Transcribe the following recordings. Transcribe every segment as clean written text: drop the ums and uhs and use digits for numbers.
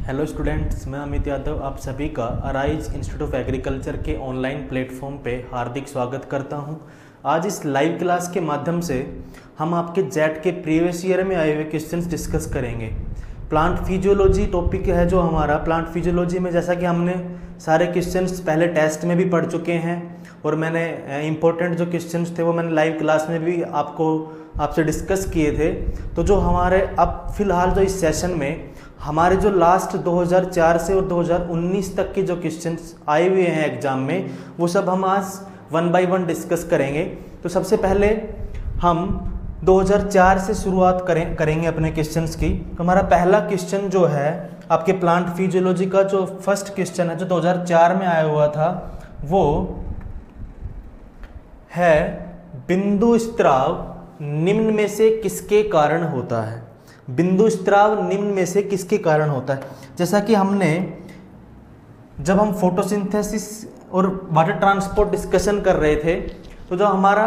Hello students, मैं अमित यादव आप सभी का अराइज इंस्टीट्यूट ऑफ एग्रीकल्चर के ऑनलाइन प्लेटफॉर्म पे हार्दिक स्वागत करता हूं। आज इस लाइव क्लास के माध्यम से हम आपके जेट के प्रीवियस ईयर में आए हुए क्वेश्चंस डिस्कस करेंगे। प्लांट फिजियोलॉजी टॉपिक है जो हमारा। प्लांट फिजियोलॉजी में जैसा कि हमने सारे क्वेश्चंस पहले टेस्ट में भी पढ़ चुके हैं और मैंने इम्पोर्टेंट जो क्वेश्चंस थे वो मैंने लाइव क्लास में भी आपसे डिस्कस किए थे। तो जो हमारे अब फिलहाल जो इस सेशन में हमारे जो लास्ट 2004 से और 2019 तक के जो क्वेश्चंस आए हुए हैं एग्जाम में, वो सब हम आज 1 बाय 1 डिस्कस करेंगे। तो सबसे पहले हम 2004 से शुरुआत करेंगे अपने क्वेश्चंस की। तो हमारा पहला क्वेश्चन जो है आपके प्लांट फिजियोलॉजी का जो फर्स्ट क्वेश्चन है जो 2004 में आया हुआ था, वो है बिंदु स्त्राव निम्न में से किसके कारण होता है। बिंदु स्त्राव निम्न में से किसके कारण होता है। जैसा कि हमने जब हम फोटोसिंथेसिस और वाटर ट्रांसपोर्ट डिस्कशन कर रहे थे, तो जो हमारा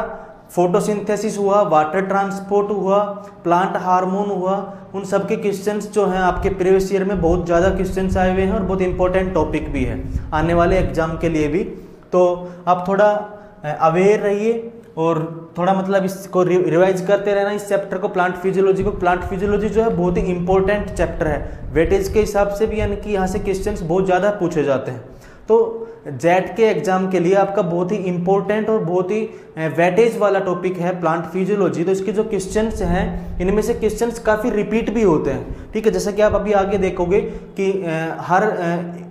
फोटोसिंथेसिस हुआ, वाटर ट्रांसपोर्ट हुआ, प्लांट हार्मोन हुआ, उन सब के क्वेश्चंस जो हैं आपके प्रीवियस ईयर में बहुत ज़्यादा क्वेश्चंस आए हुए हैं और बहुत इंपॉर्टेंट टॉपिक भी है आने वाले एग्जाम के लिए भी। तो आप थोड़ा अवेयर रहिए और थोड़ा मतलब इसको रिवाइज करते रहना इस चैप्टर को, प्लांट फिजियोलॉजी को। प्लांट फिजियोलॉजी जो है बहुत ही इंपॉर्टेंट चैप्टर है वेटेज के हिसाब से भी, यानी कि यहाँ से क्वेश्चंस बहुत ज़्यादा पूछे जाते हैं। तो जेट के एग्जाम के लिए आपका बहुत ही इंपॉर्टेंट और बहुत ही वेटेज वाला टॉपिक है प्लांट फिजियोलॉजी। तो इसके जो क्वेश्चंस हैं इनमें से क्वेश्चंस काफ़ी रिपीट भी होते हैं, ठीक है। जैसा कि आप अभी आगे देखोगे कि हर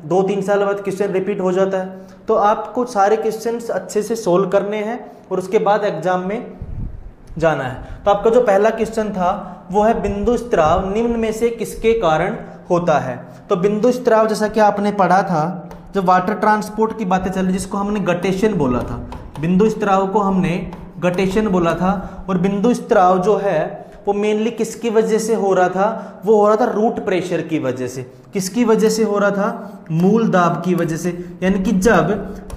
2-3 साल बाद क्वेश्चन रिपीट हो जाता है। तो आपको सारे क्वेश्चंस अच्छे से सोल्व करने हैं और उसके बाद एग्जाम में जाना है। तो आपका जो पहला क्वेश्चन था वो है बिंदु स्त्राव निम्न में से किसके कारण होता है। तो बिंदु स्त्राव जैसा कि आपने पढ़ा था, जब वाटर ट्रांसपोर्ट की बातें चल रही, जिसको हमने गटेशन बोला था, बिंदु स्त्राव को हमने गटेशन बोला था। और बिंदु स्त्राव जो है वो मेनली किसकी वजह से हो रहा था, वो हो रहा था रूट प्रेशर की वजह से। किसकी वजह से हो रहा था, मूल दाब की वजह से। यानी कि जब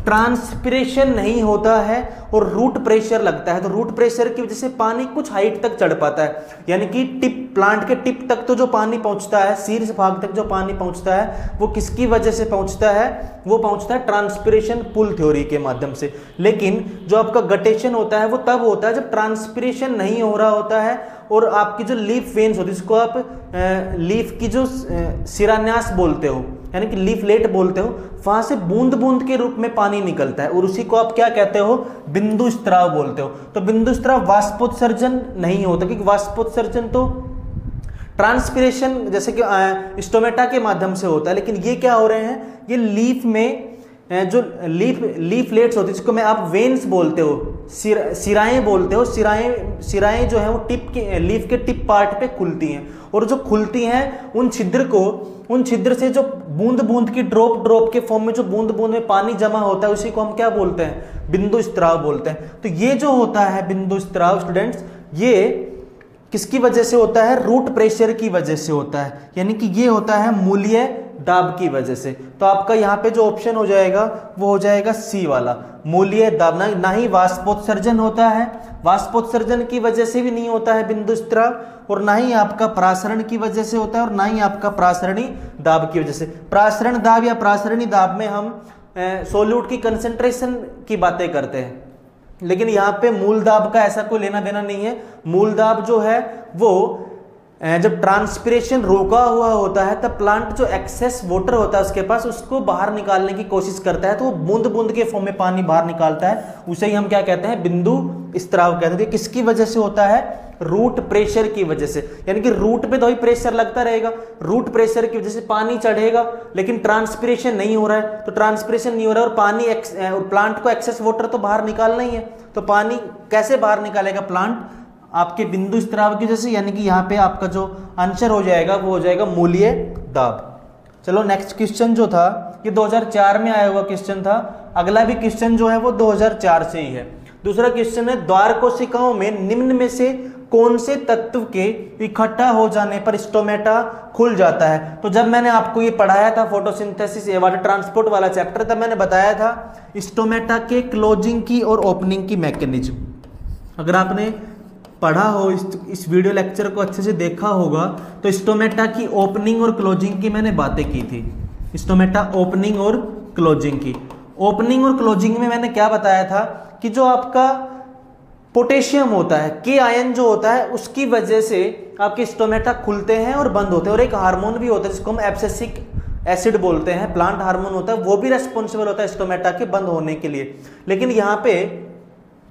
ट्रांसपिरेशन नहीं होता है और रूट प्रेशर लगता है, तो रूट प्रेशर की वजह से पानी कुछ हाइट तक चढ़ पाता है। यानी कि प्लांट के टिप तक तो जो पानी पहुंचता है, शीर्ष भाग तक जो पानी पहुंचता है, वो किसकी वजह से पहुंचता है, वो पहुंचता है ट्रांसपिरेशन पुल थ्योरी के माध्यम से। लेकिन जो आपका गटेशन होता है वो तब होता है जब ट्रांसपिरेशन नहीं हो रहा होता है और आपकी जो लीफ वेन्स होती है, जिसको आप लीफ की जो शिरान्यास बोलते हो, यानी कि लीफलेट बोलते हो, वहां से बूंद बूंद के रूप में पानी निकलता है और उसी को आप क्या कहते हो, बिंदु स्त्राव बोलते हो। तो बिंदु स्त्राव वाष्पोत्सर्जन नहीं होता, क्योंकि वाष्पोत्सर्जन तो ट्रांसपिरेशन जैसे कि स्टोमेटा के माध्यम से होता है। लेकिन ये क्या हो रहे हैं, ये लीफ में जो लीफलेट्स होती है, जिसको मैं आप वेन्स बोलते हो, सिराएं बोलते हो, सिराएं जो है वो टिप के लीफ के टिप पार्ट पे खुलती हैं और जो खुलती हैं उन छिद्र से जो बूंद बूंद की ड्रॉप के फॉर्म में जो बूंद बूंद में पानी जमा होता है, उसी को हम क्या बोलते हैं, बिंदु स्त्राव बोलते हैं। तो ये जो होता है बिंदु स्त्राव स्टूडेंट्स, ये किसकी वजह से होता है, रूट प्रेशर की वजह से होता है। यानी कि ये होता है मूलीय दाब की वजह से। तो आपका यहाँ पे जो ऑप्शन हो जाएगा वो हो जाएगा सी वाला, मूलीय दाब। ना ही वाष्पोत्सर्जन होता है, वाष्पोत्सर्जन की वजह से भी नहीं होता है बिंदु स्त्राव, और ना ही आपका प्रासरण की वजह से होता है और ना ही आपका प्रासरणी दाब की वजह से। प्रासरण दाब या प्रासरणी दाब में हम सोल्यूट की कंसेंट्रेशन की बातें करते हैं, लेकिन यहाँ पे मूल दाब का ऐसा कोई लेना देना नहीं है। मूल दाब जो है वो जब ट्रांसपिरेशन रोका हुआ होता है तब प्लांट जो एक्सेस वाटर होता है उसके पास, उसको बाहर निकालने की कोशिश करता है, तो वो बूंद बूंद के फॉर्म में पानी बाहर निकालता है, उसे ही हम क्या कहते हैं, बिंदु स्त्राव कहते हैं। किसकी वजह से होता है, रूट प्रेशर की वजह से। यानी कि रूट पे तो ही प्रेशर लगता रहेगा, रूट प्रेशर की वजह से पानी चढ़ेगा, लेकिन ट्रांसपिरेशन नहीं हो रहा है। तो ट्रांसपिरेशन नहीं हो रहा है और पानी और प्लांट को एक्सेस वाटर तो बाहर निकालना ही है। तो पानी कैसे बाहर निकालेगा प्लांट, आपके बिंदु स्त्राव की वजह से। यानी कि यहाँ पे आपका जो आंसर हो जाएगा वो हो जाएगा मूलीय दाब। चलो नेक्स्ट क्वेश्चन जो था ये 2004 में आया हुआ क्वेश्चन था। अगला भी क्वेश्चन जो है वो 2004 से ही है। दूसरा क्वेश्चन है, द्वार कोशिकाओं में निम्न में से कौन से तत्व के इकट्ठा हो जाने पर स्टोमेटा खुल जाता है। तो जब मैंने आपको ये पढ़ाया था फोटोसिंथेसिस वाटर ट्रांसपोर्ट वाला चैप्टर, तब मैंने बताया था स्टोमेटा के क्लोजिंग की और ओपनिंग की मैकेनिज्म। अगर आपने पढ़ा हो, इस वीडियो लेक्चर को अच्छे से देखा होगा, तो स्टोमेटा की ओपनिंग और क्लोजिंग की मैंने बातें की थी। स्टोमेटा ओपनिंग और क्लोजिंग की, ओपनिंग और क्लोजिंग में मैंने क्या बताया था कि जो आपका पोटेशियम होता है, के आयन जो होता है, उसकी वजह से आपके स्टोमेटा खुलते हैं और बंद होते हैं। और एक हार्मोन भी होता है जिसको हम एब्सिसिक एसिड बोलते हैं, प्लांट हार्मोन होता है, वो भी रेस्पॉन्सिबल होता है स्टोमेटा के बंद होने के लिए। लेकिन यहाँ पे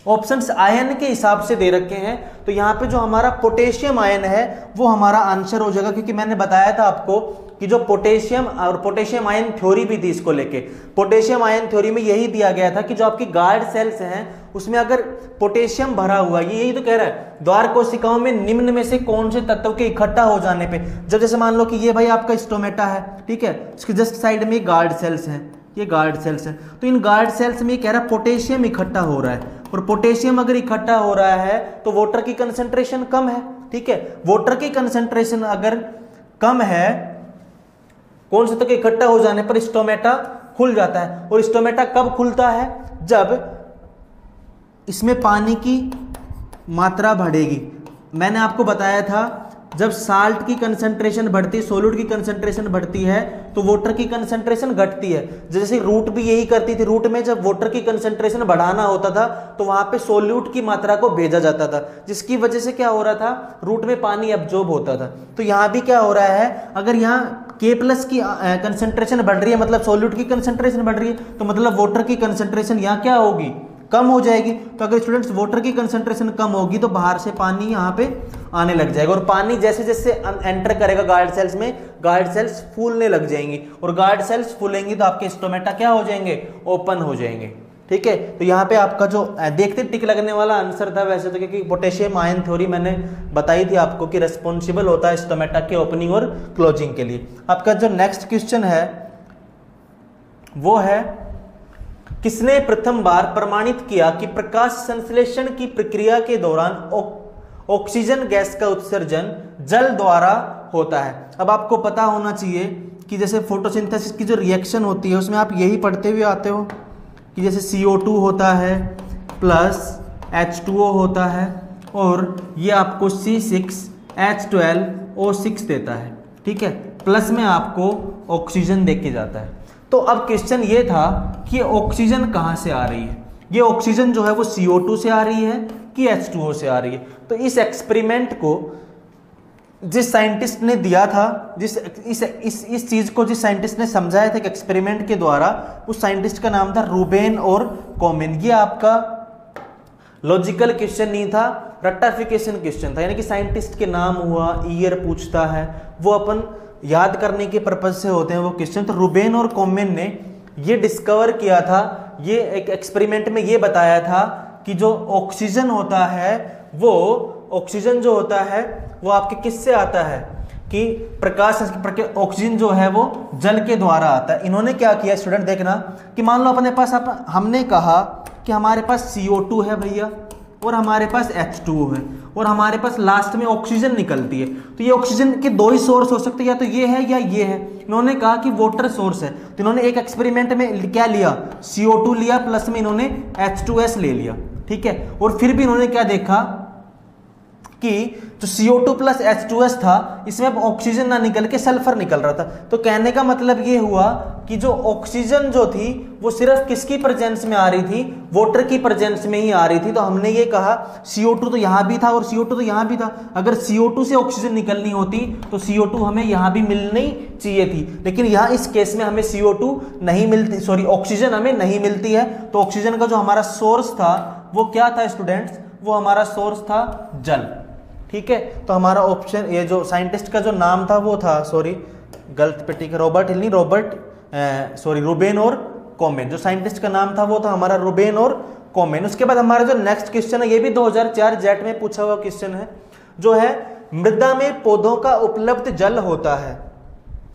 ऑप्शंस आयन के हिसाब से दे रखे हैं, तो यहाँ पे जो हमारा पोटेशियम आयन है वो हमारा आंसर हो जाएगा, क्योंकि मैंने बताया था आपको कि जो पोटेशियम और पोटेशियम आयन थ्योरी भी थी इसको लेके। पोटेशियम आयन थ्योरी में यही दिया गया था कि जो आपकी गार्ड सेल्स हैं उसमें अगर पोटेशियम भरा हुआ, ये यही तो कह रहा है, द्वार कोशिकाओं में निम्न में से कौन से तत्व के इकट्ठा हो जाने पे, जब जैसे मान लो कि ये भाई आपका स्टोमेटा है, ठीक है, इसके जस्ट साइड में गार्ड सेल्स हैं, ये गार्ड सेल्स हैं, तो इन गार्ड सेल्स में कह रहा है पोटेशियम इकट्ठा हो रहा है, और पोटेशियम अगर इकट्ठा हो रहा है तो वाटर की कंसंट्रेशन कम है, ठीक है। वाटर की कंसंट्रेशन अगर कम है, कौन से तत्व के इकट्ठा हो जाने पर स्टोमेटा खुल जाता है। और स्टोमेटा कब खुलता है? जब इसमें पानी की मात्रा बढ़ेगी। मैंने आपको बताया था जब साल्ट की कंसंट्रेशन बढ़ती है, सोल्यूट की कंसंट्रेशन बढ़ती है, तो वाटर की कंसंट्रेशन घटती है। जैसे रूट भी यही करती थी, रूट में जब वाटर की कंसंट्रेशन बढ़ाना होता था तो वहां पे सोल्यूट की मात्रा को भेजा जाता था, जिसकी वजह से क्या हो रहा था, रूट में पानी एब्जॉर्ब होता था। तो यहाँ भी क्या हो रहा है, अगर यहाँ K+ की कंसंट्रेशन बढ़ रही है, मतलब सोल्यूट की कंसंट्रेशन बढ़ रही है, तो मतलब वाटर की कंसंट्रेशन यहाँ क्या होगी, कम हो जाएगी। तो अगर स्टूडेंट्स वाटर की कंसंट्रेशन कम होगी तो बाहर से पानी यहाँ पे आने लग जाएगा, और पानी जैसे जैसे एंटर करेगा गार्ड सेल्स में, गार्ड सेल्स फूलने लग जाएंगी, और गार्ड सेल्स फूलेंगी तो आपके स्टोमेटा क्या हो जाएंगे, ओपन हो जाएंगे, ठीक है। तो यहाँ पे आपका जो देखते टिक लगने वाला आंसर था वैसे तो, क्योंकि पोटेशियम आयन थ्योरी मैंने बताई थी आपको कि रेस्पॉन्सिबल होता है स्टोमेटा के ओपनिंग और क्लोजिंग के लिए। आपका जो नेक्स्ट क्वेश्चन है वो है, किसने प्रथम बार प्रमाणित किया कि प्रकाश संश्लेषण की प्रक्रिया के दौरान ऑक्सीजन गैस का उत्सर्जन जल द्वारा होता है। अब आपको पता होना चाहिए कि जैसे फोटोसिंथेसिस की जो रिएक्शन होती है उसमें आप यही पढ़ते हुए आते हो कि जैसे CO2 होता है प्लस H2O होता है, और ये आपको C6H12O6 देता है, ठीक है, प्लस में आपको ऑक्सीजन देके जाता है। तो अब क्वेश्चन ये था कि ऑक्सीजन कहाँ से आ रही है, ये ऑक्सीजन जो है वो CO2 से आ रही है कि H2O से आ रही है। तो इस एक्सपेरिमेंट को जिस साइंटिस्ट ने दिया था, इस चीज को जिस साइंटिस्ट ने समझाया था कि एक्सपेरिमेंट के द्वारा, उस साइंटिस्ट का नाम था रूबेन और कॉमेन। ये आपका लॉजिकल क्वेश्चन नहीं था, रट्टाफिकेशन क्वेश्चन था, यानी कि साइंटिस्ट के नाम हुआ, ईयर पूछता है, वो अपन याद करने के पर्पज से होते हैं वो क्वेश्चन। तो रूबेन और कॉमेन ने ये डिस्कवर किया था, ये एक एक्सपेरिमेंट में ये बताया था कि जो ऑक्सीजन होता है, वो ऑक्सीजन जो होता है वो आपके किससे आता है, कि प्रकाश ऑक्सीजन जो है वो जल के द्वारा आता है। इन्होंने क्या किया स्टूडेंट, देखना कि मान लो अपने पास हमने कहा कि हमारे पास CO2 है भैया, और हमारे पास H2O है, और हमारे पास लास्ट में ऑक्सीजन निकलती है। तो ये ऑक्सीजन के दो ही सोर्स हो सकते हैं, या तो ये है या ये है। इन्होंने कहा कि वाटर सोर्स है, तो इन्होंने एक एक्सपेरिमेंट में क्या लिया, CO2 लिया, प्लस में इन्होंने H2S ले लिया, ठीक है। और फिर भी इन्होंने क्या देखा कि जो CO2 प्लस H2S था, इसमें अब ऑक्सीजन ना निकल के सल्फर निकल रहा था। तो कहने का मतलब ये हुआ कि जो ऑक्सीजन जो थी वो सिर्फ किसकी प्रेजेंस में आ रही थी, वाटर की प्रेजेंस में ही आ रही थी। तो हमने ये कहा CO2 तो यहाँ भी था और CO2 तो यहाँ भी था, अगर CO2 से ऑक्सीजन निकलनी होती तो CO2 हमें यहाँ भी मिलनी चाहिए थी, लेकिन यहाँ इस केस में हमें CO2 नहीं मिलती, सॉरी ऑक्सीजन हमें नहीं मिलती है। तो ऑक्सीजन का जो हमारा सोर्स था वो क्या था स्टूडेंट्स, वो हमारा सोर्स था जल, ठीक है। तो हमारा ऑप्शन, ये जो साइंटिस्ट का जो नाम था वो था, सॉरी गलत पे, ठीक है, रूबेन और कॉमेन। जो साइंटिस्ट का नाम था वो था हमारा रूबेन और कॉमेन। उसके बाद हमारा जो नेक्स्ट क्वेश्चन है, ये भी 2004 जेट में पूछा हुआ क्वेश्चन है, जो है मृदा में पौधों का उपलब्ध जल होता है।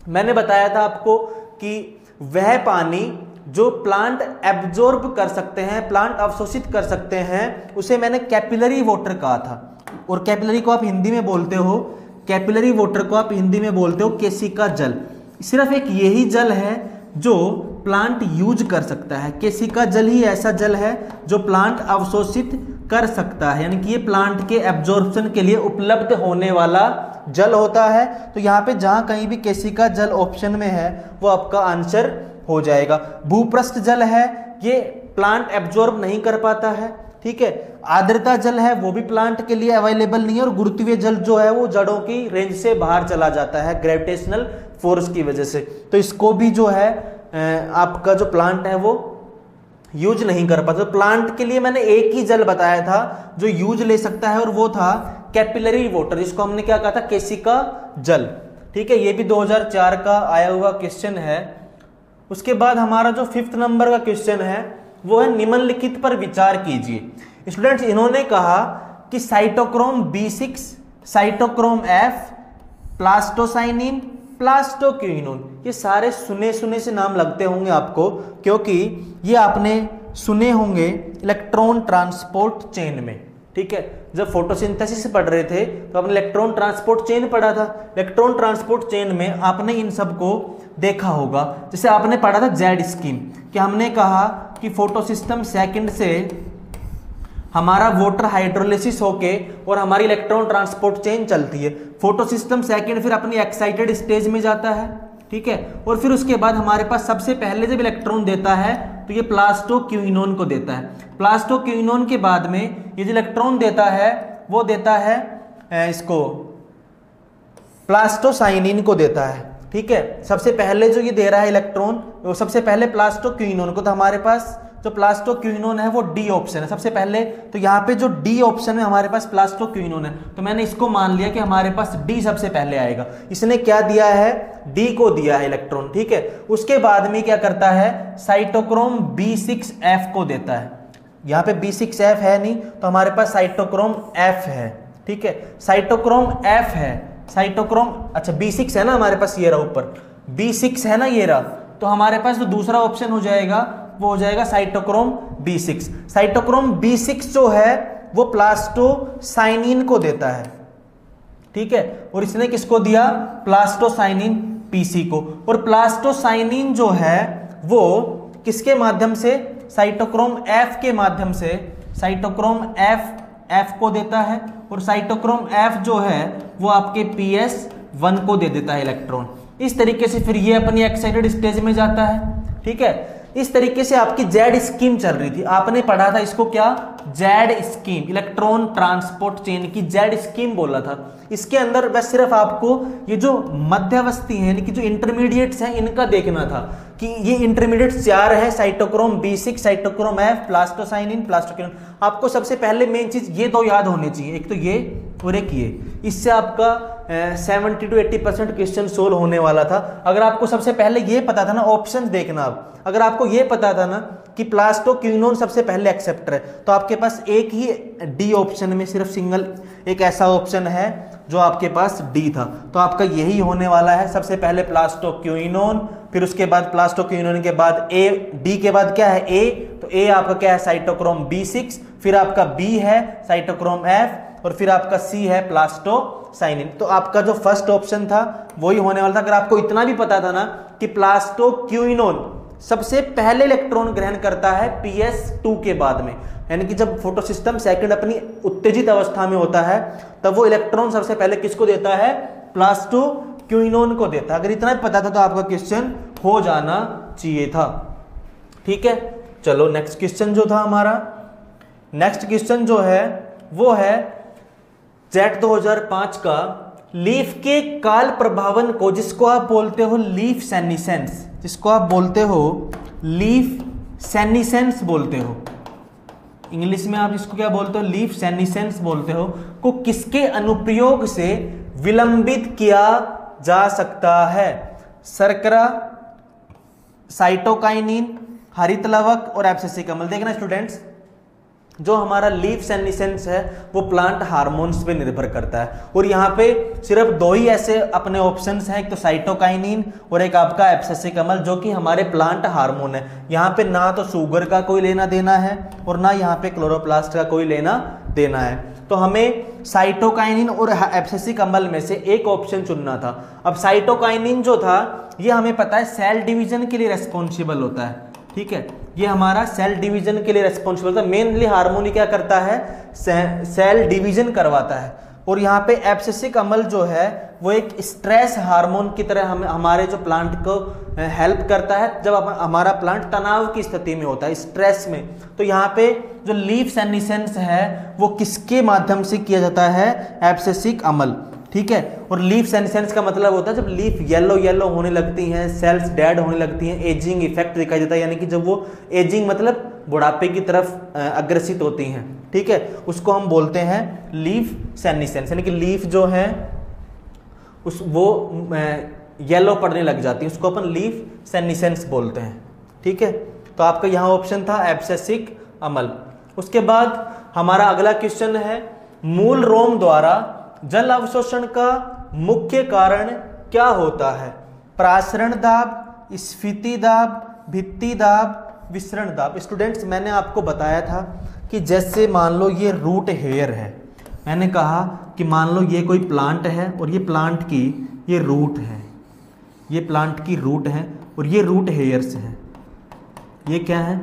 मैंने बताया था आपको कि वह पानी जो प्लांट एब्जॉर्ब कर सकते हैं, प्लांट अवशोषित कर सकते हैं, उसे मैंने कैपिलरी वाटर कहा था। और कैपिलरी को आप हिंदी में बोलते हो, कैपिलरी वाटर को आप हिंदी में बोलते हो केशिका जल। सिर्फ एक यही जल है जो प्लांट यूज कर सकता है, केशिका जल ही ऐसा जल है जो प्लांट अवशोषित कर सकता है, यानी कि ये प्लांट के एब्जॉर्प्शन के लिए उपलब्ध होने वाला जल होता है। तो यहाँ पे जहाँ कहीं भी केशिका जल ऑप्शन में है वो आपका आंसर हो जाएगा। भूपृष्ठ जल है, ये प्लांट एब्जॉर्ब नहीं कर पाता है, ठीक है। आर्द्रता जल है, वो भी प्लांट के लिए अवेलेबल नहीं है। और गुरुत्वीय जल जो है वो जड़ों की रेंज से बाहर चला जाता है ग्रेविटेशनल फोर्स की वजह से, तो इसको भी जो है आपका जो प्लांट है वो यूज नहीं कर पाता। तो प्लांट के लिए मैंने एक ही जल बताया था जो यूज ले सकता है, और वो था कैपिलरी वाटर, जिसको हमने क्या कहा था, केशिका जल, ठीक है। ये भी 2004 का आया हुआ क्वेश्चन है। उसके बाद हमारा जो 5th नंबर का क्वेश्चन है वो है निम्नलिखित पर विचार कीजिए। स्टूडेंट्स, इन्होंने कहा कि cytochrome B6, cytochrome F, plastocyanin, plastoquinone, ये सारे सुने सुने से नाम लगते होंगे आपको, क्योंकि ये आपने सुने होंगे इलेक्ट्रॉन ट्रांसपोर्ट चेन में, ठीक है। जब फोटोसिंथेसिस पढ़ रहे थे तो आपने इलेक्ट्रॉन ट्रांसपोर्ट चेन पढ़ा था। इलेक्ट्रॉन ट्रांसपोर्ट चेन में आपने इन सबको देखा होगा। जैसे आपने पढ़ा था जेड स्कीम, कि हमने कहा कि फोटोसिस्टम सेकंड से हमारा वाटर हाइड्रोलिसिस होके और हमारी इलेक्ट्रॉन ट्रांसपोर्ट चेन चलती है। फोटोसिस्टम सेकंड फिर अपनी एक्साइटेड स्टेज में जाता है, ठीक है। और फिर उसके बाद हमारे पास सबसे पहले जब इलेक्ट्रॉन देता है तो ये प्लास्टोक्विनोन को देता है। प्लास्टोक्विनोन के बाद में ये जो इलेक्ट्रॉन देता है वो देता है इसको प्लास्टोसाइनिन को देता है, ठीक है। सबसे पहले जो ये दे रहा है इलेक्ट्रॉन वो सबसे पहले प्लास्टोक्विनोन को, तो हमारे पास जो प्लास्टोक्विनोन है वो डी ऑप्शन है सबसे पहले। तो यहाँ पे जो डी ऑप्शन में हमारे पास प्लास्टोक्विनोन है, तो मैंने इसको मान लिया कि हमारे पास डी सबसे पहले आएगा। इसने क्या दिया है, डी को दिया है इलेक्ट्रॉन, ठीक है। उसके बाद में क्या करता है, साइटोक्रोम B6F को देता है। यहाँ पे B6F है नहीं, तो हमारे पास साइटोक्रोम F है, ठीक है। साइटोक्रोम F है, साइटोक्रोम, अच्छा B6 है ना हमारे पास, ये रहा ऊपर B6 है ना, ये रहा। तो हमारे पास जो दूसरा ऑप्शन हो जाएगा वो हो जाएगा साइटोक्रोम B6। साइटोक्रोम B6 जो है वो प्लास्टोसाइनिन को देता है, ठीक है। और इसने किसको दिया, प्लास्टोसाइनिन PC को। और प्लास्टोसाइनिन जो है वो किसके माध्यम से, साइटोक्रोम F के माध्यम से, साइटोक्रोम F को देता है। और साइटोक्रोम F जो है वो आपके PS1 को दे देता है इलेक्ट्रॉन। इस तरीके से फिर ये अपनी एक्साइटेड स्टेज में जाता है, ठीक है। इस तरीके से आपकी जेड स्कीम चल रही थी। आपने पढ़ा था इसको क्या, Z scheme, electron transport chain की जेड स्कीम बोला था। इसके अंदर बस सिर्फ आपको ये जो मध्यवस्थी है, यानी कि जो इंटरमीडिएट्स हैं, इनका देखना था कि ये इंटरमीडिएट्स 4 है, cytochrome B6, cytochrome F, plastocyanin, plastoquinone. आपको सबसे पहले मेन चीज ये दो याद होने चाहिए, एक तो ये और एक ये। इससे आपका 70 to 80% क्वेश्चन सोल्व होने वाला था। अगर आपको सबसे पहले ये पता था ना, ऑप्शन देखना आप, अगर आपको ये पता था ना कि प्लास्टोक्विनोन सबसे पहले एक्सेप्टर है, तो आपके पास एक ही डी ऑप्शन में सिर्फ सिंगल एक ऐसा ऑप्शन है जो आपके पास डी था, तो आपका यही होने वाला है। सबसे पहले प्लास्टोक्विनोन, फिर उसके बाद प्लास्टोक्विनोन के बाद ए, डी के बाद क्या है ए, तो ए आपका क्या है, साइटोक्रोम B6, फिर आपका बी है साइटोक्रोम F, और फिर आपका सी है प्लास्टोसाइनिन। तो आपका जो फर्स्ट ऑप्शन था वही होने वाला था। अगर आपको इतना भी पता था ना कि प्लास्टोक्विनोन सबसे पहले इलेक्ट्रॉन ग्रहण करता है PS2 के बाद में, यानी कि जब फोटोसिस्टम सेकंड अपनी उत्तेजित अवस्था में होता है तब वो इलेक्ट्रॉन सबसे पहले किसको देता है, प्लास्टोक्विनोन को देता है। अगर इतना भी पता था तो आपका क्वेश्चन हो जाना चाहिए था, ठीक है। चलो नेक्स्ट क्वेश्चन जो था हमारा, नेक्स्ट क्वेश्चन जो है वो है जेट 2005 का, लीफ के काल प्रभावन को, जिसको आप बोलते हो लीफ सेनिसेंस, जिसको आप बोलते हो लीफ सेनिसेंस बोलते हो, इंग्लिश में आप इसको क्या बोलते हो, लीफ सेनिसेंस बोलते हो, को किसके अनुप्रयोग से विलंबित किया जा सकता है। शर्करा, साइटोकाइनिन, हरित लवक और एब्सिसी कमल। देखना स्टूडेंट्स, जो हमारा लीफ सेनिसेंस है वो प्लांट हार्मोन्स पे निर्भर करता है, और यहाँ पे सिर्फ दो ही ऐसे अपने ऑप्शंस हैं, एक तो साइटोकाइनिन और एक आपका एब्सिसी कमल, जो कि हमारे प्लांट हार्मोन है। यहाँ पे ना तो शुगर का कोई लेना देना है और ना यहाँ पे क्लोरोप्लास्ट का कोई लेना देना है, तो हमें साइटोकाइनिन और एब्सिसी कमल में से एक ऑप्शन चुनना था। अब साइटोकाइनिन जो था ये हमें पता है सेल डिवीजन के लिए रेस्पॉन्सिबल होता है, ठीक है। ये हमारा सेल डिवीजन के लिए रेस्पॉन्सिबल था। मेनली हार्मोन ही क्या करता है, सेल डिवीजन करवाता है। और यहाँ पे एब्सेसिक अम्ल जो है वो एक स्ट्रेस हार्मोन की तरह हमारे जो प्लांट को हेल्प करता है जब हमारा प्लांट तनाव की स्थिति में होता है, स्ट्रेस में। तो यहाँ पे जो लीफ सेनिसेंस है वो किसके माध्यम से किया जाता है, एब्सेसिक अम्ल, ठीक है। और लीफ सेनिसेंस का मतलब होता है जब लीफ येलो येलो होने लगती हैं, सेल्स डेड होने लगती हैं, एजिंग इफेक्ट दिखाई देता है, यानी कि जब वो एजिंग मतलब बुढ़ापे की तरफ अग्रसित होती हैं, ठीक है, उसको हम बोलते हैं लीफ सेनिसेंस, यानी कि लीफ जो है वो येलो पड़ने लग जाती है, उसको अपन लीफ सेनिसेंस बोलते हैं, ठीक है। तो आपका यहाँ ऑप्शन था एब्सेसिक अम्ल। उसके बाद हमारा अगला क्वेश्चन है, मूल रोम द्वारा जल अवशोषण का मुख्य कारण क्या होता है? प्रासरण दाब, स्फीति दाब, भित्ति दाब, विसरण दाब। स्टूडेंट्स, मैंने आपको बताया था कि जैसे मान लो ये रूट हेयर है, मैंने कहा कि मान लो ये कोई प्लांट है और ये प्लांट की ये रूट है, ये प्लांट की रूट है और ये रूट हेयर्स है, ये क्या है,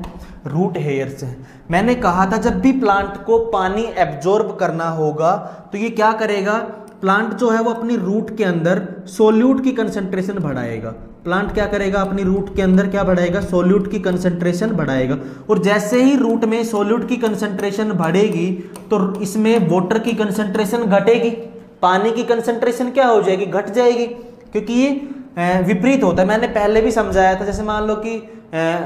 रूट हेयर्स है। मैंने कहा था जब भी प्लांट को पानी एब्जॉर्ब करना होगा तो ये क्या करेगा, प्लांट जो है वो अपनी रूट के अंदर सोल्यूट की कंसंट्रेशन बढ़ाएगा। प्लांट क्या करेगा, अपनी रूट के अंदर क्या बढ़ाएगा, सोल्यूट की कंसंट्रेशन बढ़ाएगा। और जैसे ही रूट में सोल्यूट की कंसंट्रेशन बढ़ेगी तो इसमें वाटर की कंसंट्रेशन घटेगी, पानी की कंसंट्रेशन क्या हो जाएगी, घट जाएगी, क्योंकि ये विपरीत होता है। मैंने पहले भी समझाया था, जैसे मान लो कि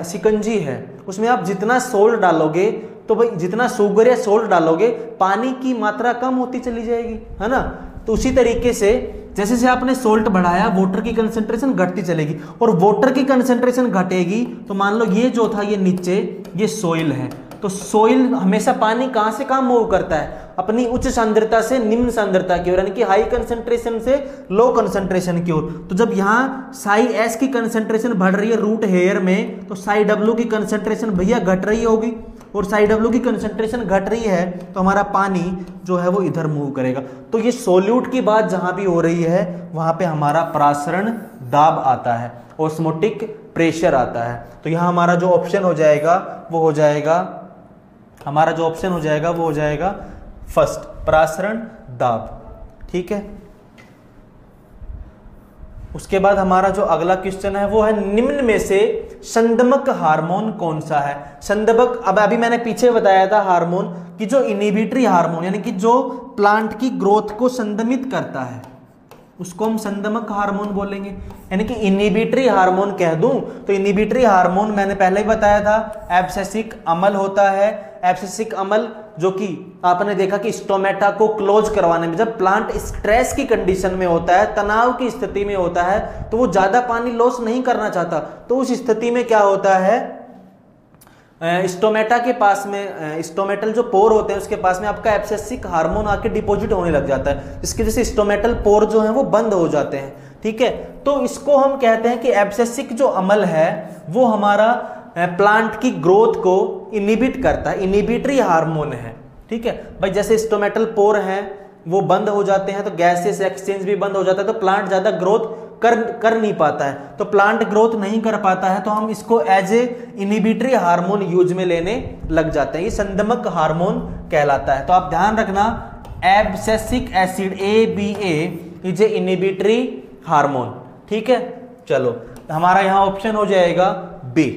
शिकंजी है, उसमें आप जितना सोल्ट डालोगे तो भाई जितना शुगर या सोल्ट डालोगे पानी की मात्रा कम होती चली जाएगी, है ना। तो उसी तरीके से जैसे जैसे आपने सोल्ट बढ़ाया वाटर की कंसंट्रेशन घटती चलेगी, और वाटर की कंसंट्रेशन घटेगी तो मान लो ये जो था ये नीचे ये सोइल है, तो सोइल हमेशा पानी कहां से कहां मूव करता है, अपनी उच्च सांद्रता से निम्न सांद्रता की ओर, यानी कि हाई कंसंट्रेशन से लो कंसंट्रेशन की ओर। तो जब यहाँ साई एस की कंसंट्रेशन बढ़ रही है रूट हेयर में तो साई डब्ल्यू की कंसंट्रेशन भैया घट रही होगी, और साई डब्ल्यू की कंसंट्रेशन घट रही है तो हमारा पानी जो है वो इधर मूव करेगा। तो ये सोल्यूट की बात जहां भी हो रही है वहां पे हमारा प्रासरण दाब आता है, ऑस्मोटिक प्रेशर आता है। तो यहाँ हमारा जो ऑप्शन हो जाएगा वो हो जाएगा, हमारा जो ऑप्शन हो जाएगा वो हो जाएगा फर्स्ट, प्रासरण दाब, ठीक है। उसके बाद हमारा जो अगला क्वेश्चन है वो है, निम्न में से संदमक हार्मोन कौन सा है? संदमक, अब अभी मैंने पीछे बताया था हार्मोन कि जो इनहिबिटरी हार्मोन यानी कि जो प्लांट की ग्रोथ को संदमित करता है उसको हम संदमक हार्मोन बोलेंगे। यानी कि इनहिबिटरी हार्मोन कह दूं तो इनहिबिटरी हार्मोन मैंने पहले ही बताया था एब्सेसिक अम्ल होता है। एब्सेसिक अम्ल जो कि आपने देखा कि स्टोमेटा को क्लोज करवाने में, जब प्लांट स्ट्रेस की कंडीशन में होता है, तनाव की स्थिति में होता है, तो वो ज्यादा पानी लॉस नहीं करना चाहता, तो उस स्थिति में क्या होता है, स्टोमेटा के पास में, स्टोमेटल जो पोर होते हैं उसके पास में आपका एब्सेसिक हार्मोन आके डिपॉजिट होने लग जाता है, जिसकी वजह से स्टोमेटल पोर जो है वो बंद हो जाते हैं, ठीक है। तो इसको हम कहते हैं कि एब्सेसिक जो अम्ल है वो हमारा प्लांट की ग्रोथ को इनहिबिट करता है, इनहिबिटरी हार्मोन है, ठीक है भाई। जैसे स्टोमेटल पोर हैं वो बंद हो जाते हैं तो गैसेस एक्सचेंज भी बंद हो जाता है, तो प्लांट ज्यादा ग्रोथ कर नहीं पाता है। तो प्लांट ग्रोथ नहीं कर पाता है तो हम इसको as a inhibitory hormone use में लेने लग जाते हैं, ये संदमक हार्मोन कहलाता है। तो आप ध्यान रखना, abscisic acid ABA is a inhibitory hormone, ठीक है। चलो हमारा यहां ऑप्शन हो जाएगा बी,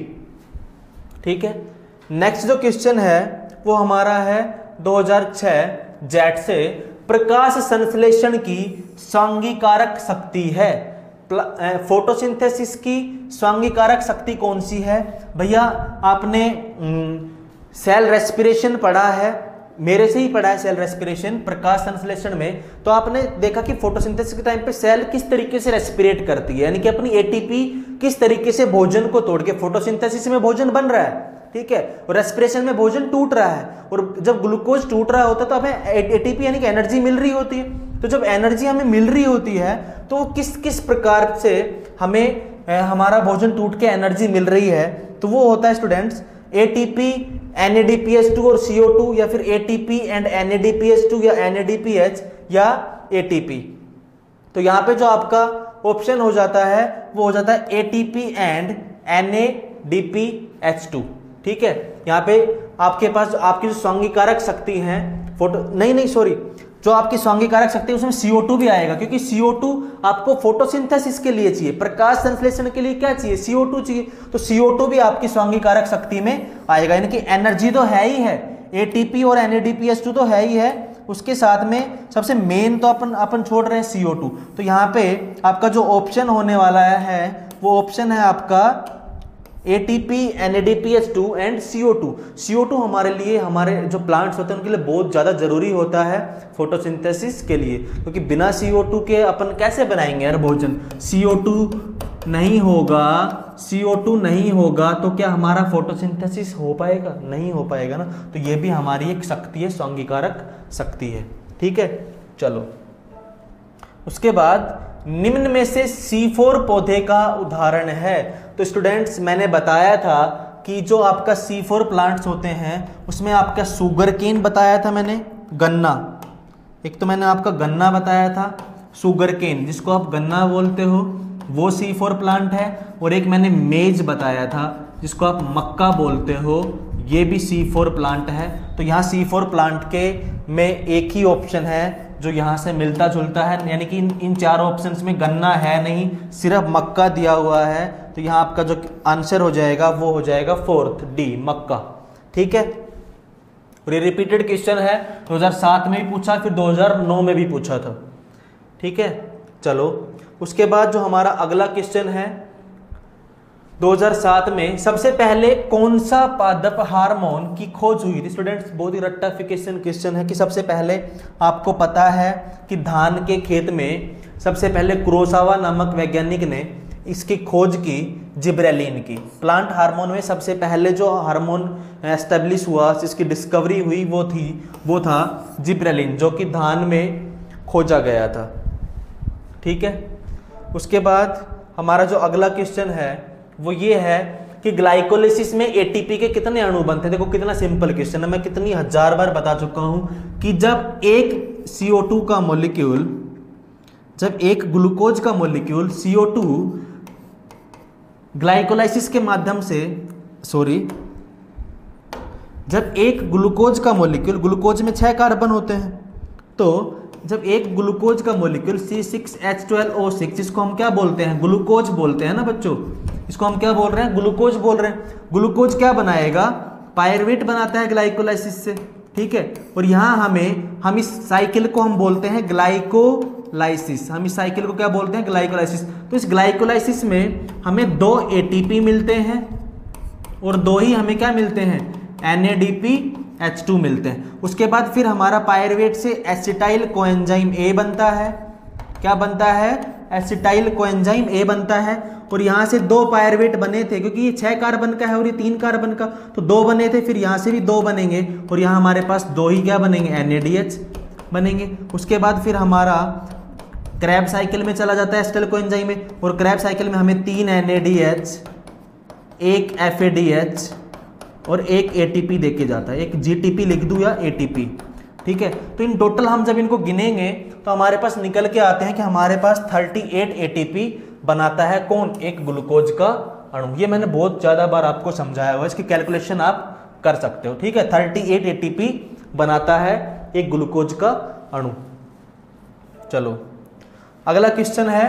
ठीक है। नेक्स्ट जो क्वेश्चन है वो हमारा है 2006 जेट से, प्रकाश संश्लेषण की स्वांगीकारक शक्ति है, फोटोसिंथेसिस की स्वांगीकारक शक्ति कौन सी है? भैया आपने सेल रेस्पिरेशन पढ़ा है, मेरे से ही पढ़ा है सेल रेस्पिरेशन प्रकाश संश्लेषण में, तो आपने देखा कि फोटोसिंथेसिस के टाइम पे सेल किस तरीके से रेस्पिरेट करती है, यानी कि अपनी एटीपी किस तरीके से भोजन को तोड़ के, फोटोसिंथेसिस में भोजन बन रहा है, ठीक है, और रेस्पिरेशन में भोजन टूट रहा है, और जब ग्लूकोज टूट रहा होता है तो हमें एटीपी यानी कि एनर्जी मिल रही होती है। तो जब एनर्जी हमें मिल रही होती है तो किस किस प्रकार से हमें हमारा भोजन टूट के एनर्जी मिल रही है, तो वो होता है स्टूडेंट्स एटीपी, NADPH2 और CO2, या फिर ATP एंड NADPH2 या NADPH या ATP। तो यहां पे जो आपका ऑप्शन हो जाता है वो हो जाता है ATP एंड NADPH2, ठीक है। यहाँ पे आपके पास आपकी जो सांगिकारक शक्ति है जो आपकी सांगिकारक शक्ति है उसमें CO2 भी आएगा, क्योंकि CO2 आपको फोटोसिंथेसिस के लिए चाहिए, प्रकाश संश्लेषण के लिए क्या चाहिए, CO2 चाहिए, तो CO2 भी आपकी सांगिकारक शक्ति में आएगा। यानी कि एनर्जी तो है ही है, ATP और NADPH2 तो है ही है, उसके साथ में सबसे मेन तो अपन छोड़ रहे हैं CO2। तो यहाँ पे आपका जो ऑप्शन होने वाला है वो ऑप्शन है आपका ATP, NADPH2 and CO2। CO2 हमारे लिए, हमारे जो प्लांट्स होते हैं उनके लिए बहुत ज़्यादा ज़रूरी होता है फोटोसिंथेसिस के लिए, क्योंकि बिना CO2 के अपन कैसे बनाएंगे यार भोजन। CO2 नहीं होगा तो क्या हमारा फोटोसिंथेसिस हो पाएगा, नहीं हो पाएगा ना। तो ये भी हमारी एक शक्ति है, सांगिकारक शक्ति है, ठीक है। चलो उसके बाद निम्न में से C4 पौधे का उदाहरण है। तो स्टूडेंट्स मैंने बताया था कि जो आपका C4 प्लांट्स होते हैं उसमें आपका शुगर केन बताया था मैंने, गन्ना, एक तो मैंने आपका गन्ना बताया था, शुगर केन जिसको आप गन्ना बोलते हो वो C4 प्लांट है, और एक मैंने मेज बताया था जिसको आप मक्का बोलते हो, ये भी C4 प्लांट है। तो यहाँ C4 प्लांट के में एक ही ऑप्शन है जो यहाँ से मिलता जुलता है, यानी कि इन चारों ऑप्शंस में गन्ना है नहीं, सिर्फ मक्का दिया हुआ है। तो यहाँ आपका जो आंसर हो जाएगा वो हो जाएगा 4th D, मक्का, ठीक है। और ये रिपीटेड क्वेश्चन है, 2007 में भी पूछा, फिर 2009 में भी पूछा था, ठीक है। चलो उसके बाद जो हमारा अगला क्वेश्चन है, 2007 में सबसे पहले कौन सा पादप हार्मोन की खोज हुई थी। स्टूडेंट्स बहुत ही रट्टाफिकेशन क्वेश्चन है कि सबसे पहले आपको पता है कि धान के खेत में सबसे पहले कुरोसावा नामक वैज्ञानिक ने इसकी खोज की, जिब्रेलिन की। प्लांट हार्मोन में सबसे पहले जो हार्मोन एस्टेब्लिश हुआ, जिसकी डिस्कवरी हुई वो था जिब्रेलिन, जो कि धान में खोजा गया था, ठीक है। उसके बाद हमारा जो अगला क्वेश्चन है वो ये है कि ग्लाइकोलिसिस में ATP के कितने अणु बनते हैं। देखो कितना सिंपल क्वेश्चन है, मैं कितनी 1000 बार बता चुका हूं कि जब एक CO2 का मॉलिक्यूल, जब एक ग्लूकोज का मॉलिक्यूल CO2 ग्लाइकोलाइसिस के माध्यम से, जब एक ग्लूकोज का मॉलिक्यूल, ग्लूकोज में 6 कार्बन होते हैं, तो जब एक ग्लूकोज का मॉलिक्यूल C6H12O6, जिसको हम क्या बोलते हैं, ग्लूकोज बोलते हैं ना बच्चों, इसको हम क्या बोल रहे हैं, ग्लूकोज बोल रहे हैं। ग्लूकोज क्या बनाएगा, पायरुवेट बनाता है ग्लाइकोलाइसिस से, ठीक है। और यहाँ हम इस साइकिल को हम बोलते हैं ग्लाइकोलाइसिस, हम इस साइकिल को क्या बोलते हैं, ग्लाइकोलाइसिस। तो इस ग्लाइकोलाइसिस में हमें 2 ATP मिलते हैं और 2 ही हमें क्या मिलते हैं, NADPH2 मिलते हैं। उसके बाद फिर हमारा पायरुवेट से एसिटाइल कोएंजाइम A बनता है, क्या बनता है, एसिटाइल कोएंजाइम A बनता है। और यहाँ से 2 पायरुवेट बने थे, क्योंकि ये 6 कार्बन का है और ये 3 कार्बन का, तो 2 बने थे, फिर यहाँ से भी 2 बनेंगे, और यहाँ हमारे पास 2 ही क्या बनेंगे, NADH बनेंगे। उसके बाद फिर हमारा क्रैब साइकिल में चला जाता है एसिटाइल कोएंजाइम में, और क्रैब साइकिल में हमें 3 NADH, 1 FADH और 1 ATP देके जाता है, एक GTP लिख दूं या ATP, ठीक है। तो इन टोटल हम जब इनको गिनेंगे तो हमारे पास निकल के आते हैं कि हमारे पास 38 ATP बनाता है कौन, एक ग्लूकोज का अणु। ये मैंने बहुत ज़्यादा बार आपको समझाया हुआ है, इसकी कैलकुलेशन आप कर सकते हो, ठीक है। 38 ATP बनाता है एक ग्लूकोज का अणु। चलो अगला क्वेश्चन है,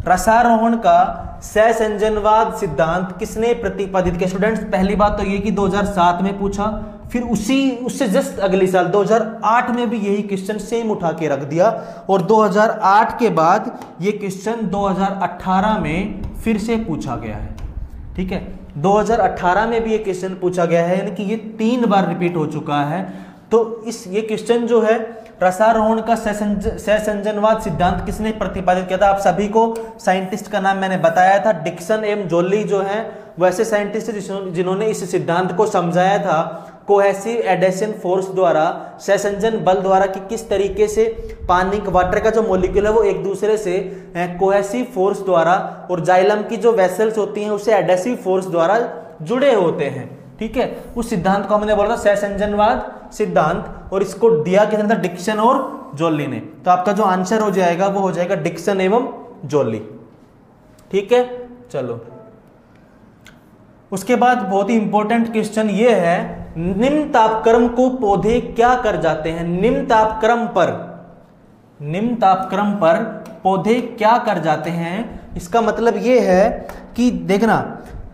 रसारोहण का सहसंजनवाद सिद्धांत किसने प्रतिपादित किया। स्टूडेंट्स पहली बात तो ये कि 2007 में पूछा, फिर उससे जस्ट अगले साल 2008 में भी यही क्वेश्चन सेम उठा के रख दिया, और 2008 के बाद ये क्वेश्चन 2018 में फिर से पूछा गया है, ठीक है। 2018 में भी ये क्वेश्चन पूछा गया है, यानी कि ये 3 बार रिपीट हो चुका है। तो ये क्वेश्चन जो है, रसारोहण का सहसंजनवाद सिद्धांत किसने प्रतिपादित किया था। आप सभी को साइंटिस्ट का नाम मैंने बताया था, डिक्सन एम जोली जो है वैसे साइंटिस्ट जिन्होंने इस सिद्धांत को समझाया था कोहेसिव एडेशन फोर्स द्वारा, सहसंजन बल द्वारा, कि किस तरीके से पानी वाटर का जो मॉलिक्यूल है वो एक दूसरे से कोहेसिव फोर्स द्वारा, और जाइलम की जो वेसल्स होती हैं उससे एडेसिव फोर्स द्वारा जुड़े होते हैं, ठीक है। उस सिद्धांत को हमने बोला था सहसंजनवाद सिद्धांत, और इसको दिया किसने था, डिक्सन और जोली ने। तो आपका जो आंसर हो जाएगा वो हो जाएगा डिक्सन एवं जोली, ठीक है। चलो उसके बाद बहुत ही इंपॉर्टेंट क्वेश्चन ये है, निम्न तापक्रम को पौधे क्या कर जाते हैं? निम्न तापक्रम पर पौधे क्या कर जाते हैं? इसका मतलब ये है कि देखना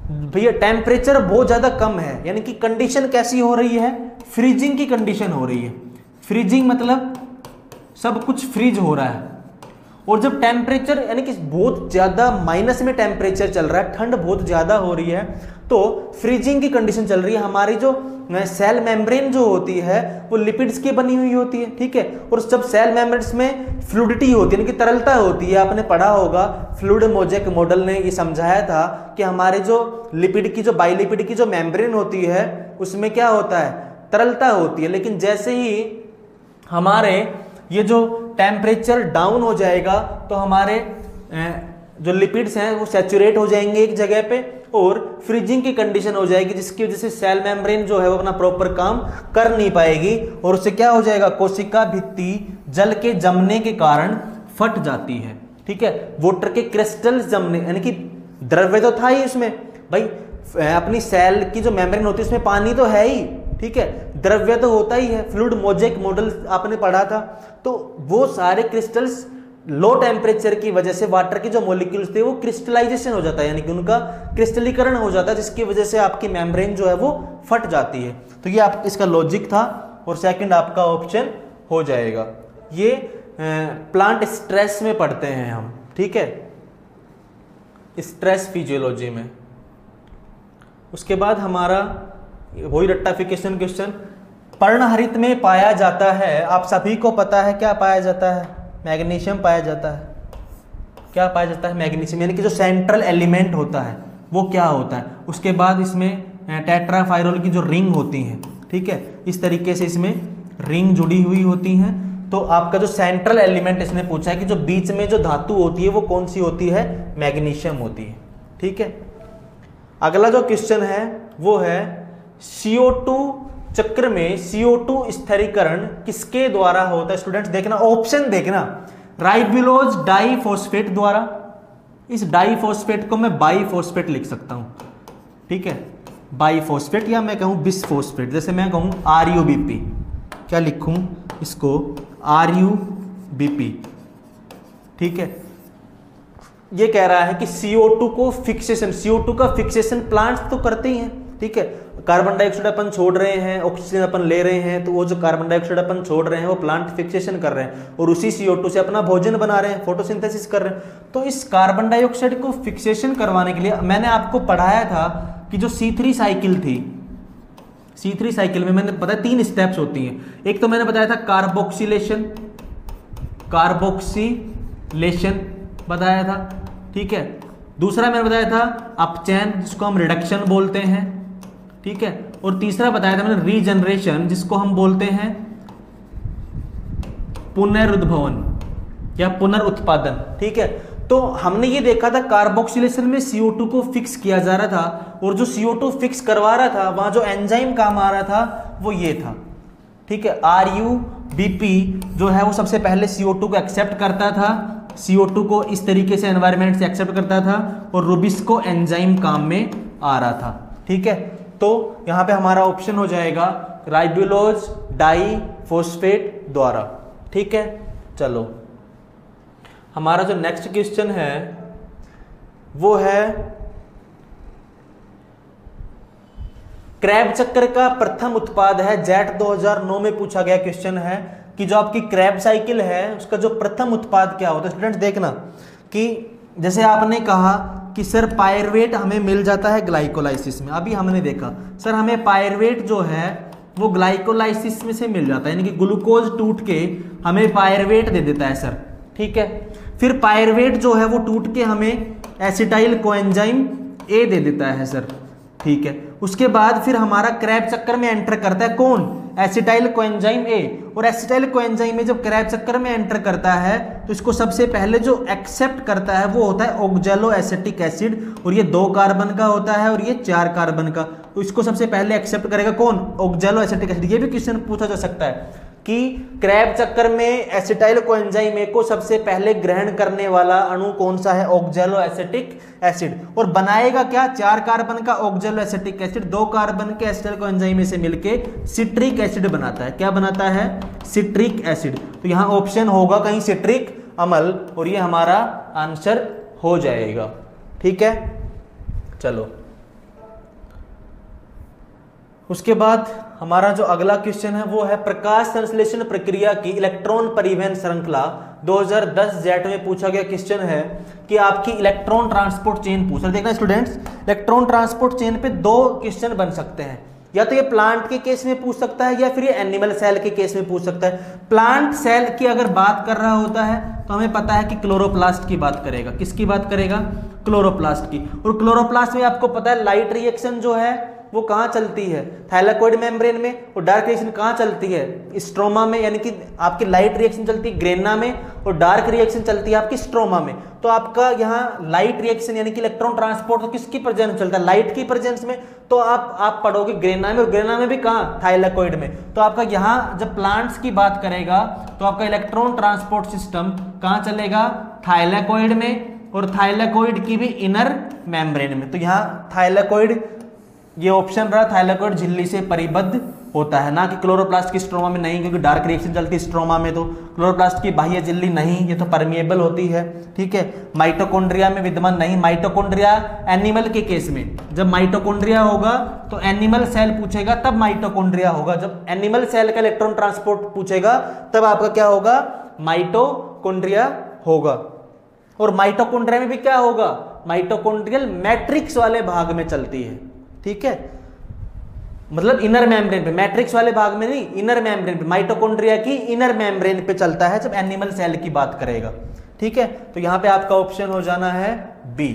भैया, टेम्परेचर बहुत ज्यादा कम है, यानी कि कंडीशन कैसी हो रही है? फ्रीजिंग की कंडीशन हो रही है। फ्रीजिंग मतलब सब कुछ फ्रीज हो रहा है, और जब टेम्परेचर यानी कि बहुत ज्यादा माइनस में टेम्परेचर चल रहा है, ठंड बहुत ज्यादा हो रही है, तो फ्रीजिंग की कंडीशन चल रही है। हमारी जो सेल मेम्ब्रेन जो होती है वो लिपिड्स की बनी हुई होती है, ठीक है। और जब सेल मेम्ब्रेन्स में फ्लूइडिटी होती है, यानी कि तरलता होती है, आपने पढ़ा होगा फ्लूइड मोजेक मॉडल ने ये समझाया था कि हमारे जो लिपिड की जो बाइलिपिड की जो मेम्ब्रेन होती है उसमें क्या होता है? तरलता होती है। लेकिन जैसे ही हमारे ये जो टेम्परेचर डाउन हो जाएगा तो हमारे जो लिपिड्स हैं वो सैचुरेट हो जाएंगे एक जगह पे, और फ्रीजिंग की कंडीशन हो जाएगी, जिसकी वजह से सेल मेम्ब्रेन जो है वो अपना प्रॉपर काम कर नहीं पाएगी, और उससे क्या हो जाएगा? कोशिका भित्ति जल के जमने के कारण फट जाती है, ठीक है। वाटर के क्रिस्टल्स जमने, यानी कि द्रव्य तो था ही उसमें भाई, अपनी सेल की जो मेम्ब्रेन होती है उसमें पानी तो है ही, ठीक है, द्रव्य तो होता ही है। फ्लूइड मोजेक मॉडल आपने पढ़ा था, तो वो सारे क्रिस्टल्स लो टेम्परेचर की वजह से वाटर के जो मॉलिक्यूल्स थे वो क्रिस्टलाइजेशन हो जाता है, यानी कि उनका क्रिस्टलीकरण हो जाता है, जिसकी वजह से आपकी मेम्ब्रेन जो है वो फट जाती है। तो ये आप इसका लॉजिक था, और सेकंड आपका ऑप्शन हो जाएगा। ये प्लांट स्ट्रेस में पढ़ते हैं हम, ठीक है, स्ट्रेस फिजियोलॉजी में। उसके बाद हमारा वही रट्टाफिकेशन क्वेश्चन, पर्णहरित में पाया जाता है, आप सभी को पता है क्या पाया जाता है? मैग्नीशियम पाया जाता है। क्या पाया जाता है? मैग्नीशियम, यानी कि जो सेंट्रल एलिमेंट होता है वो क्या होता है। उसके बाद इसमें टेट्राफाइरोल की जो रिंग होती हैं, ठीक है, इस तरीके से इसमें रिंग जुड़ी हुई होती हैं। तो आपका जो सेंट्रल एलिमेंट इसने पूछा है कि जो बीच में जो धातु होती है वो कौन सी होती है? मैग्नीशियम होती है, ठीक है। अगला जो क्वेश्चन है वो है, CO2 चक्र में CO2 स्थिरीकरण किसके द्वारा होता है? स्टूडेंट्स देखना, ऑप्शन देखना, राइबुलोज डाइफॉस्फेट द्वारा। इस डाइफॉस्फेट को मैं बाइफॉस्फेट लिख सकता हूं, ठीक है, बाइफॉस्फेट, या मैं कहूं बिसफॉस्फेट, जैसे मैं कहूं RUBP, क्या लिखूं इसको? RUBP, ठीक है। ये कह रहा है कि CO2 को फिक्सेशन, CO2 का फिक्सेशन प्लांट्स तो करते ही हैं, ठीक है। कार्बन डाइऑक्साइड अपन छोड़ रहे हैं, ऑक्सीजन अपन ले रहे हैं, तो वो जो कार्बन डाइऑक्साइड अपन छोड़ रहे हैं वो प्लांट फिक्सेशन कर रहे हैं, और उसी CO2 से अपना भोजन बना रहे हैं, फोटोसिंथेसिस कर रहे हैं। तो इस कार्बन डाइऑक्साइड को फिक्सेशन करवाने के लिए मैंने आपको पढ़ाया था कि जो C3 साइकिल थी, C3 साइकिल में मैंने बताया 3 स्टेप्स होती हैं। एक तो मैंने बताया था कार्बोक्सिलेशन बताया था, ठीक है। दूसरा मैंने बताया था अपचयन, जिसको हम रिडक्शन बोलते हैं, ठीक है। और तीसरा बताया था मैंने रीजनरेशन, जिसको हम बोलते हैं पुनरुद्भवन या पुनरुत्पादन, ठीक है। तो हमने ये देखा था कार्बोक्सिलेशन में CO2 को फिक्स किया जा रहा था, और जो CO2 फिक्स करवा रहा था वहां जो एंजाइम काम आ रहा था वो ये था, ठीक है। RUBP जो है वो सबसे पहले CO2 को एक्सेप्ट करता था, CO2 को इस तरीके से एनवायरनमेंट से एक्सेप्ट करता था, और रुबिस को एंजाइम काम में आ रहा था, ठीक है। तो यहां पे हमारा ऑप्शन हो जाएगा राइबुलोज डाइफॉस्फेट द्वारा, ठीक है। चलो हमारा जो नेक्स्ट क्वेश्चन है वो है, क्रैब चक्र का प्रथम उत्पाद है, जेट 2009 में पूछा गया क्वेश्चन है कि जो आपकी क्रैब साइकिल है उसका जो प्रथम उत्पाद क्या होता है। स्टूडेंट्स देखना कि जैसे आपने कहा कि सर पायरवेट हमें मिल जाता है ग्लाइकोलाइसिस में, अभी हमने देखा सर हमें पायरवेट जो है वो ग्लाइकोलाइसिस में से मिल जाता है, यानी कि ग्लूकोज टूट के हमें पायरवेट दे देता है सर, ठीक है। फिर पायरवेट जो है वो टूट के हमें एसिटाइल कोएंजाइम ए दे देता है सर, ठीक है। उसके बाद फिर हमारा क्रैब चक्कर में एंटर करता है कौन? Acetyl coenzyme A. और एसिटाइल कोएंजाइम ए जब क्रैब चक्कर में एंटर करता है तो इसको सबसे पहले जो एक्सेप्ट करता है वो होता है ऑक्जेलो एसिटिक एसिड, और ये 2 कार्बन का होता है और ये 4 कार्बन का, तो इसको सबसे पहले एक्सेप्ट करेगा कौन? ऑक्जेलो एसिटिक एसिड। ये भी क्वेश्चन पूछा जा सकता है। कि क्रैब चक्कर में एसिटाइल कोएंजाइम ए को सबसे पहले ग्रहण करने वाला अणु कौन सा है, ऑक्जेलो एसिटिक एसिड। और बनाएगा क्या, 4 कार्बन का ऑक्जेलो एसिटिक एसिड 2 कार्बन के एसिटाइल कोएंजाइम ए से मिलके सिट्रिक एसिड बनाता है। क्या बनाता है, सिट्रिक एसिड। तो यहां ऑप्शन होगा कहीं सिट्रिक अम्ल और ये हमारा आंसर हो जाएगा। ठीक है, चलो उसके बाद हमारा जो अगला क्वेश्चन है वो है प्रकाश संश्लेषण प्रक्रिया की इलेक्ट्रॉन परिवहन श्रृंखला 2010 जेट में पूछा गया क्वेश्चन है कि आपकी इलेक्ट्रॉन ट्रांसपोर्ट चेन पूछ रहे। देखना स्टूडेंट्स, इलेक्ट्रॉन ट्रांसपोर्ट चेन पे 2 क्वेश्चन बन सकते हैं, या तो ये प्लांट के केस में पूछ सकता है या फिर ये एनिमल सेल के केस में पूछ सकता है। प्लांट सेल की अगर बात कर रहा होता है तो हमें पता है कि क्लोरोप्लास्ट की बात करेगा। किसकी बात करेगा, क्लोरोप्लास्ट की। और क्लोरोप्लास्ट में आपको पता है लाइट रिएक्शन जो है वो कहाँ चलती है, थाइलाकोइड मेम्ब्रेन में। और डार्क रिएक्शन कहाँ चलती है, स्ट्रोमा में, यानी कि आपकी लाइट रिएक्शन चलती है ग्रेना में और डार्क रिएक्शन चलती है आपकी स्ट्रोमा में। तो आपका यहाँ लाइट रिएक्शन यानी कि इलेक्ट्रॉन ट्रांसपोर्ट तो किसकी प्रेजेंस में चलता है, लाइट की प्रेजेंस में। तो आप पढ़ोगे ग्रेना में, और ग्रेना में भी कहाँ, थाइलाकोइड में। तो आपका यहाँ जब प्लांट्स की बात करेगा तो आपका इलेक्ट्रॉन ट्रांसपोर्ट सिस्टम कहाँ चलेगा, थाइलाकोइड में, और थाइलाकोइड की भी इनर मेम्ब्रेन में। तो यहाँ थाइलाकोइड ये ऑप्शन रहा, थाइलाकोइड झिल्ली से परिबद्ध होता है, ना कि क्लोरोप्लास्ट की स्ट्रोमा में नहीं, क्योंकि डार्क रिएक्शन चलती है स्ट्रोमा में। तो क्लोरोप्लास्ट की बाह्य झिल्ली नहीं, ये तो परमिएबल होती है। ठीक है, माइटोकॉन्ड्रिया में विद्यमान नहीं। माइटोकॉन्ड्रिया एनिमल के केस में, जब माइटोकॉन्ड्रिया होगा तो एनिमल सेल पूछेगा तब माइटोकॉन्ड्रिया होगा। जब एनिमल सेल का इलेक्ट्रॉन ट्रांसपोर्ट पूछेगा तब आपका क्या होगा, माइटोकॉन्ड्रिया होगा। और माइटोकॉन्ड्रिया में भी क्या होगा, माइटोकॉन्ड्रियल मैट्रिक्स वाले भाग में चलती है। ठीक है, मतलब इनर मेम्ब्रेन पे, मैट्रिक्स वाले भाग में नहीं, इनर मेम्ब्रेन पे, माइटोकॉन्ड्रिया की इनर मेम्ब्रेन पे चलता है जब एनिमल सेल की बात करेगा। ठीक है, तो यहां पे आपका ऑप्शन हो जाना है बी।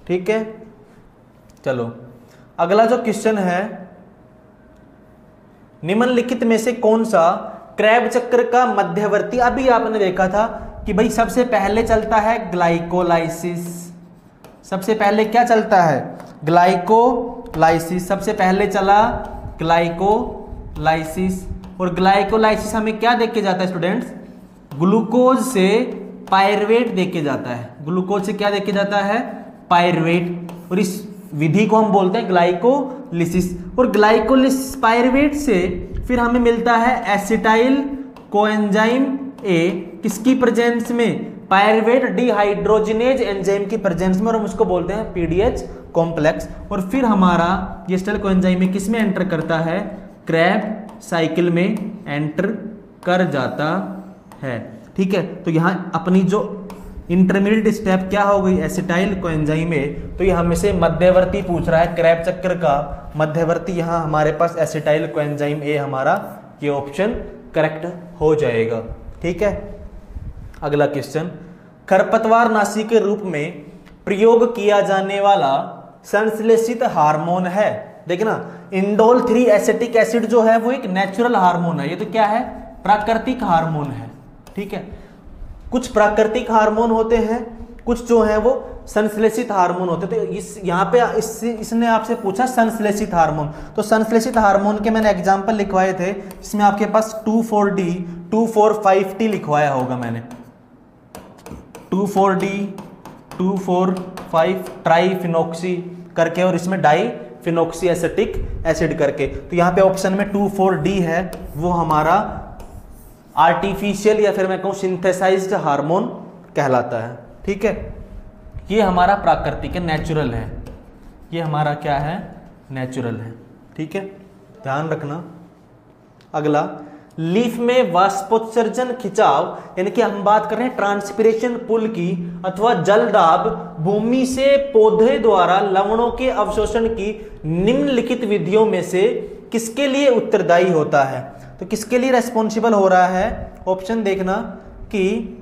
ठीक है, चलो अगला जो क्वेश्चन है, निम्नलिखित में से कौन सा क्रैब चक्र का मध्यवर्ती, अभी आपने देखा था कि भाई सबसे पहले चलता है ग्लाइकोलाइसिस। सबसे पहले क्या चलता है, ग्लाइकोलाइसिस। सबसे पहले चला ग्लाइकोलाइसिस। और ग्लाइकोलाइसिस हमें क्या देख के जाता है स्टूडेंट्स, ग्लूकोज से पायरवेट देख के जाता है। ग्लूकोज से क्या देख के जाता है, पायरवेट। और इस विधि को हम बोलते हैं ग्लाइकोलिसिस। और ग्लाइकोलिसिस पायरवेट से फिर हमें मिलता है एसिटाइल कोएंजाइम ए, किसकी प्रेजेंस में, पायरवेट डिहाइड्रोजिनेज एंजाइम की प्रेजेंस में, और हम उसको बोलते हैं पीडीएच कॉम्प्लेक्स। और फिर हमारा ये एसिटाइल कोएंजाइम में किस में एंटर करता है, क्रैब साइकिल में एंटर कर जाता है। ठीक है, तो यहाँ अपनी जो इंटरमीडिएट स्टेप क्या हो गई, एसिटाइल कोएंजाइम में। तो ये हमें से मध्यवर्ती पूछ रहा है, क्रैब चक्र का मध्यवर्ती यहाँ हमारे पास एसिटाइल कोएंजाइम ए, हमारा ये ऑप्शन करेक्ट हो जाएगा। ठीक है, अगला क्वेश्चन, खरपतवार नाशी के रूप में प्रयोग किया जाने वाला संश्लेषित हार्मोन है। देखना, इंडोल 3 एसिटिक एसिड जो है वो एक नेचुरल हार्मोन है। ये तो क्या है, प्राकृतिक हार्मोन है। ठीक है, कुछ प्राकृतिक हार्मोन होते हैं, कुछ जो है वो संश्लेषित हार्मोन होते हैं। तो इस यहाँ पे इसने आपसे पूछा संश्लेषित हार्मोन। तो संश्लेषित हार्मोन के मैंने एग्जाम्पल लिखवाए थे, इसमें आपके पास 2,4-D 2,4,5-T लिखवाया होगा मैंने, 2,4-D 2,4,5 ट्राईफिनॉक्सी करके, और इसमें डाईफिनॉक्सी एसिटिक एसिड करके। तो यहाँ पे ऑप्शन में 2,4-D है, वो हमारा आर्टिफिशियल या फिर मैं कहूँ सिंथेसाइज्ड हार्मोन कहलाता है। ठीक है, ये हमारा प्राकृतिक है, नेचुरल है। ये हमारा क्या है, नेचुरल है। ठीक है, ध्यान रखना। अगला, लीफ में वाष्पोत्सर्जन खिंचाव, यानी कि हम बात कर रहे हैं ट्रांसपिरेशन पुल की, अथवा जलदाब भूमि से पौधे द्वारा लवणों के अवशोषण की निम्नलिखित विधियों में से किसके लिए उत्तरदायी होता है। तो किसके लिए रेस्पॉन्सिबल हो रहा है, ऑप्शन देखना कि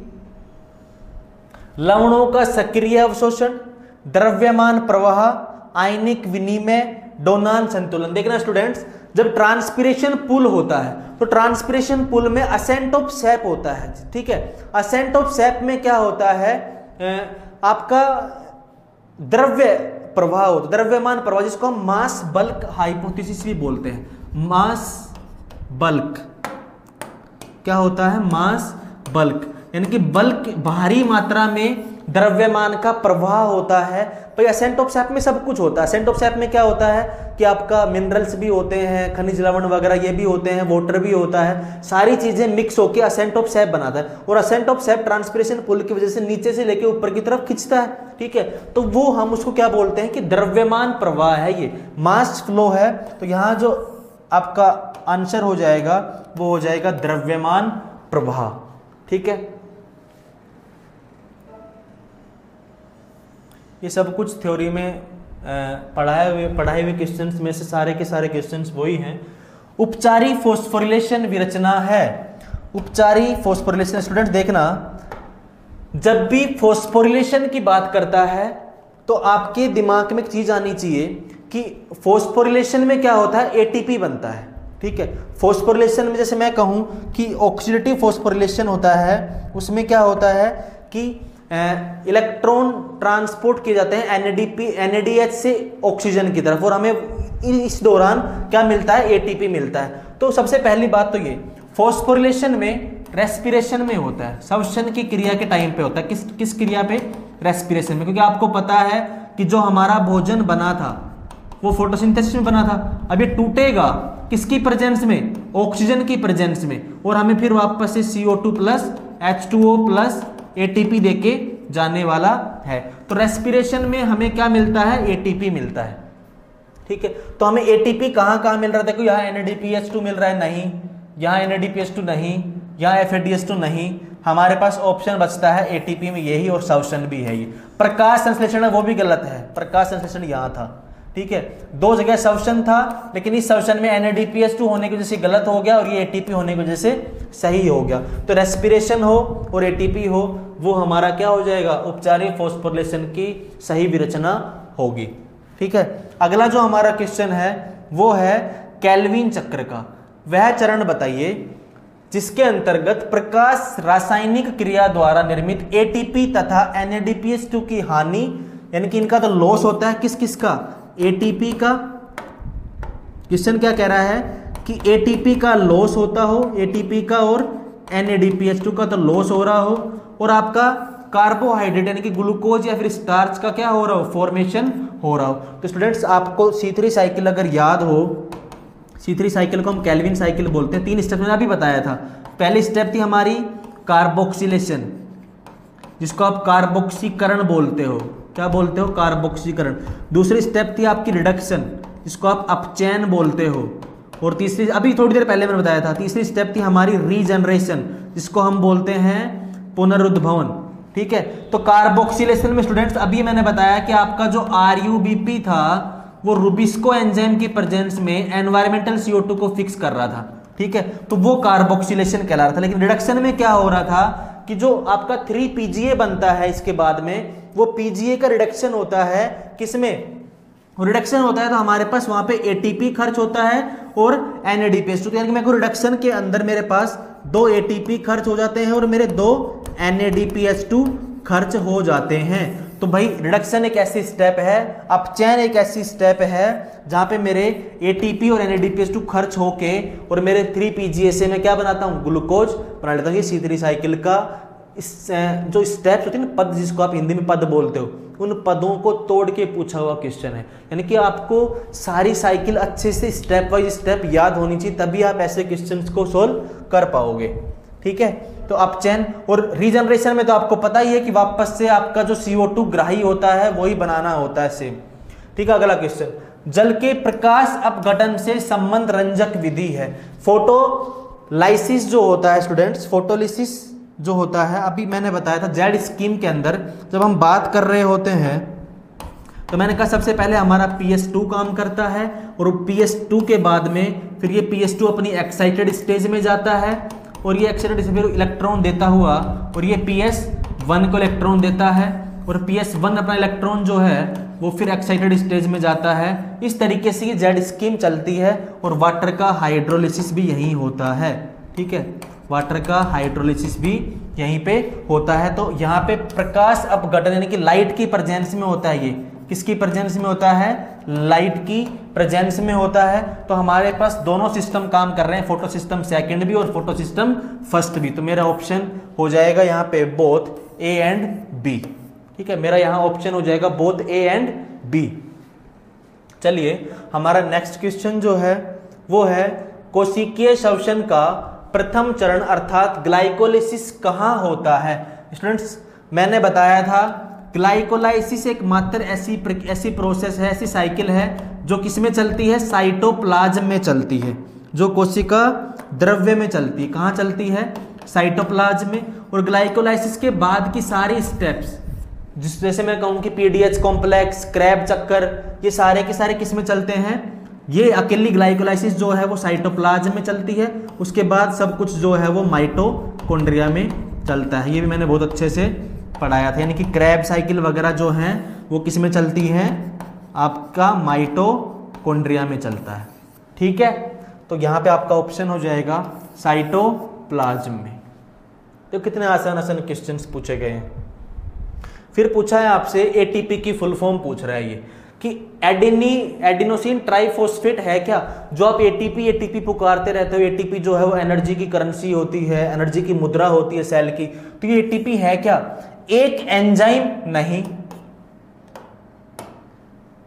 लवणों का सक्रिय अवशोषण, द्रव्यमान प्रवाह, आयनिक विनिमय, डोनान संतुलन। देखना स्टूडेंट्स, जब ट्रांसपिरेशन पुल होता है तो ट्रांसपिरेशन पुल में असेंट ऑफ सैप होता है। ठीक है, असेंट ऑफ सैप में क्या होता है, आपका द्रव्य प्रवाह होता है, द्रव्यमान प्रवाह, जिसको हम मास बल्क हाइपोथेसिस भी बोलते हैं। मास बल्क। क्या होता है? मास बल्क, यानी कि बल्क भारी मात्रा में द्रव्यमान का प्रवाह होता है। भाई असेंट ऑफ सैप में सब कुछ होता है। असेंट ऑफ सैप में क्या होता है कि आपका मिनरल्स भी होते हैं, खनिज लवण वगैरह ये भी होते हैं, वाटर भी होता है, सारी चीजें मिक्स होकर असेंट ऑफ सैप बनाता है। और ascent of sap transpiration pull की वजह से नीचे से लेके ऊपर की तरफ खींचता है, ठीक है। तो वो हम उसको क्या बोलते हैं कि द्रव्यमान प्रवाह है, ये मास फ्लो है। तो यहाँ जो आपका आंसर हो जाएगा वो हो जाएगा द्रव्यमान प्रवाह, ठीक है। ये सब कुछ थ्योरी में पढ़ाए हुए क्वेश्चंस में से सारे के सारे क्वेश्चंस वही हैं। उपचारी फॉस्फोरिलेशन विरचना है। उपचारी फॉस्फोरिलेशन, स्टूडेंट देखना, जब भी फॉस्फोरिलेशन की बात करता है तो आपके दिमाग में एक चीज आनी चाहिए कि फॉस्फोरिलेशन में क्या होता है, एटीपी बनता है, ठीक है। फॉस्फोरिलेशन में जैसे मैं कहूं कि ऑक्सीडेटिव फॉस्फोरिलेशन होता है, उसमें क्या होता है कि इलेक्ट्रॉन ट्रांसपोर्ट किए जाते हैं NADH से ऑक्सीजन की तरफ, और हमें इस दौरान क्या मिलता है, एटीपी मिलता है। तो सबसे पहली बात तो ये फॉस्फोरिलेशन में रेस्पिरेशन में होता है, श्वसन की क्रिया के टाइम पे होता है। किस क्रिया पे? रेस्पिरेशन में, क्योंकि आपको पता है कि जो हमारा भोजन बना था वो फोटोसिंथेसिस में बना था। अब ये टूटेगा किसकी प्रेजेंस में? ऑक्सीजन की प्रेजेंस में, और हमें फिर वापस से CO2 plus H2O plus ATP देके जाने वाला है। तो रेस्पिरेशन में हमें क्या मिलता है? ATP मिलता है, ठीक है। तो हमें ATP कहाँ कहाँ मिल रहा था? यहाँ NADPH2 मिल रहा है, नहीं। यहाँ NADPH2 नहीं, यहाँ FADH2 नहीं। हमारे पास ऑप्शन बचता है ATP में यही, और श्वसन भी है ये। प्रकाश संश्लेषण है वो भी गलत है, प्रकाश संश्लेषण यहाँ था, ठीक है। दो जगह श्वसन था, लेकिन इस श्वसन में NADPH2 होने की वजह से गलत हो गया, और ये ATP होने की वजह से सही हो गया। तो रेस्पिरेशन हो और ATP हो, वो हमारा क्या हो जाएगा? उपचारी फॉस्फोरिलेशन की सही विरचना होगी, ठीक है। अगला जो हमारा क्वेश्चन है वो है केल्विन चक्र का। वह चरण बताइए जिसके अंतर्गत प्रकाश रासायनिक क्रिया द्वारा निर्मित ATP तथा NADPH2 की हानि, यानी कि इनका तो लॉस होता है। किस किस का? ATP का। क्वेश्चन क्या कह रहा है कि ATP का लॉस होता हो, ATP का और NADPH2 का तो लॉस हो रहा हो, और आपका कार्बोहाइड्रेट यानी कि ग्लूकोज या फिर स्टार्च का क्या हो रहा हो? फॉर्मेशन हो रहा हो। तो स्टूडेंट्स आपको C3 साइकिल अगर याद हो, C3 साइकिल को हम केल्विन साइकिल बोलते हैं। 3 स्टेप मैंने अभी बताया था। पहली स्टेप थी हमारी कार्बोक्सिलेशन, जिसको आप कार्बोक्सीकरण बोलते हो। क्या बोलते हो? कार्बोक्सीकरण। दूसरी स्टेप थी आपकी रिडक्शन, जिसको आप अपचयन बोलते हो। और तीसरी, अभी थोड़ी देर पहले मैंने बताया था, तीसरी स्टेप थी हमारी रीजनरेशन, जिसको हम बोलते हैं पुनरुद्भवन, ठीक है। तो कार्बोक्सिलेशन में स्टूडेंट्स अभी मैंने बताया कि आपका जो RUBP था वो रुबिस्को एंजाइम की प्रेजेंस में एनवायरमेंटल CO2 को फिक्स कर रहा था, ठीक है। तो वो कार्बोक्सिलेशन कहला रहा था। लेकिन रिडक्शन में क्या हो रहा था कि जो आपका 3-PGA बनता है इसके बाद में, वो PGA का रिडक्शन होता है किसमें? रिडक्शन होता है तो हमारे पास वहां पे ATP खर्च होता है और NADPH2, यानी कि मेरे को रिडक्शन के अंदर मेरे पास 2 ATP खर्च हो जाते हैं और मेरे 2 NADPH2 खर्च हो जाते हैं। तो भाई रिडक्शन एक ऐसी स्टेप है, अपचयन एक ऐसी स्टेप है जहां पे मेरे ATP और NADPH2 खर्च होके और मेरे 3-PGA से मैं क्या बनाता हूं? ग्लूकोज बना लेता हूं। ये C3 साइकिल का जो स्टेप्स होते हैं ना, पद जिसको आप हिंदी में पद बोलते हो, उन पदों को तोड़ के पूछा हुआ क्वेश्चन है। यानी कि आपको सारी साइकिल अच्छे से स्टेप वाइज स्टेप याद होनी चाहिए, तभी आप ऐसे क्वेश्चंस को सोल्व कर पाओगे, ठीक है। तो अपचयन और रीजनरेशन में तो आपको पता ही है कि वापस से आपका जो CO2 ग्राही होता है वही बनाना होता है सेम, ठीक है। अगला क्वेश्चन, जल के प्रकाश अपघटन से संबंध रंजक विधि है। फोटोलाइसिस जो होता है स्टूडेंट्स, फोटोलिसिस जो होता है, अभी मैंने बताया था जेड स्कीम के अंदर जब हम बात कर रहे होते हैं तो मैंने कहा सबसे पहले हमारा PS2 काम करता है, और PS2 के बाद में फिर ये PS2 अपनी एक्साइटेड स्टेज में जाता है, और ये एक्साइटेड से फिर इलेक्ट्रॉन देता हुआ, और ये PS1 को इलेक्ट्रॉन देता है, और PS1 अपना इलेक्ट्रॉन जो है वो फिर एक्साइटेड स्टेज में जाता है। इस तरीके से ये जेड स्कीम चलती है, और वाटर का हाइड्रोलिसिस भी यही होता है, ठीक है। वाटर का हाइड्रोलिसिस भी यहीं पे होता है। तो यहाँ पे प्रकाश अपघटन यानी कि लाइट की प्रेजेंस में होता है, किसकी प्रेजेंस में होता है, लाइट की प्रेजेंस में होता है। तो हमारे पास दोनों सिस्टम काम कर रहे हैं, फोटो सिस्टम सेकंड भी और फोटो सिस्टम फर्स्ट भी। तो मेरा ऑप्शन हो जाएगा यहाँ पे बोथ ए एंड बी। ठीक है, मेरा यहाँ ऑप्शन हो जाएगा बोथ ए एंड बी। चलिए हमारा नेक्स्ट क्वेश्चन जो है वो है कोशिकीय श्वसन का प्रथम चरण अर्थात ग्लाइकोलिसिस कहाँ होता है। स्टूडेंट्स मैंने बताया था ग्लाइकोलाइसिस एक मात्र ऐसी प्रोसेस है, ऐसी साइकिल है जो किसमें चलती है, साइटोप्लाज्म में चलती है, जो कोशिका द्रव्य में चलती है। कहाँ चलती है, साइटोप्लाज्म में। और ग्लाइकोलाइसिस के बाद की सारी स्टेप्स, जिस जैसे मैं कहूँ कि पीडीएच कॉम्प्लेक्स, क्रैब चक्कर, ये सारे के सारे किस में चलते हैं, ये अकेली ग्लाइकोलाइसिस जो है वो साइटोप्लाज्म में चलती है। उसके बाद सब कुछ जो है वो माइटोकॉन्ड्रिया में चलता है। ये भी मैंने बहुत अच्छे से पढ़ाया था। यानी कि क्रैब साइकिल वगैरह जो हैं वो किस में चलती हैं, आपका माइटोकॉन्ड्रिया में चलता है। ठीक है, तो यहाँ पे आपका ऑप्शन हो जाएगा साइटोप्लाज्म में। तो कितने आसान आसान क्वेश्चंस पूछे गए हैं। फिर पूछा है आपसे एटीपी की फुल फॉर्म पूछ रहा है ये कि एडिनोसिन ट्राइफॉस्फेट है क्या। जो आप एटीपी पुकारते रहते हो, एटीपी जो है वो एनर्जी की करेंसी होती है, एनर्जी की मुद्रा होती है सेल की। तो ये एटीपी है क्या, एक एंजाइम नहीं,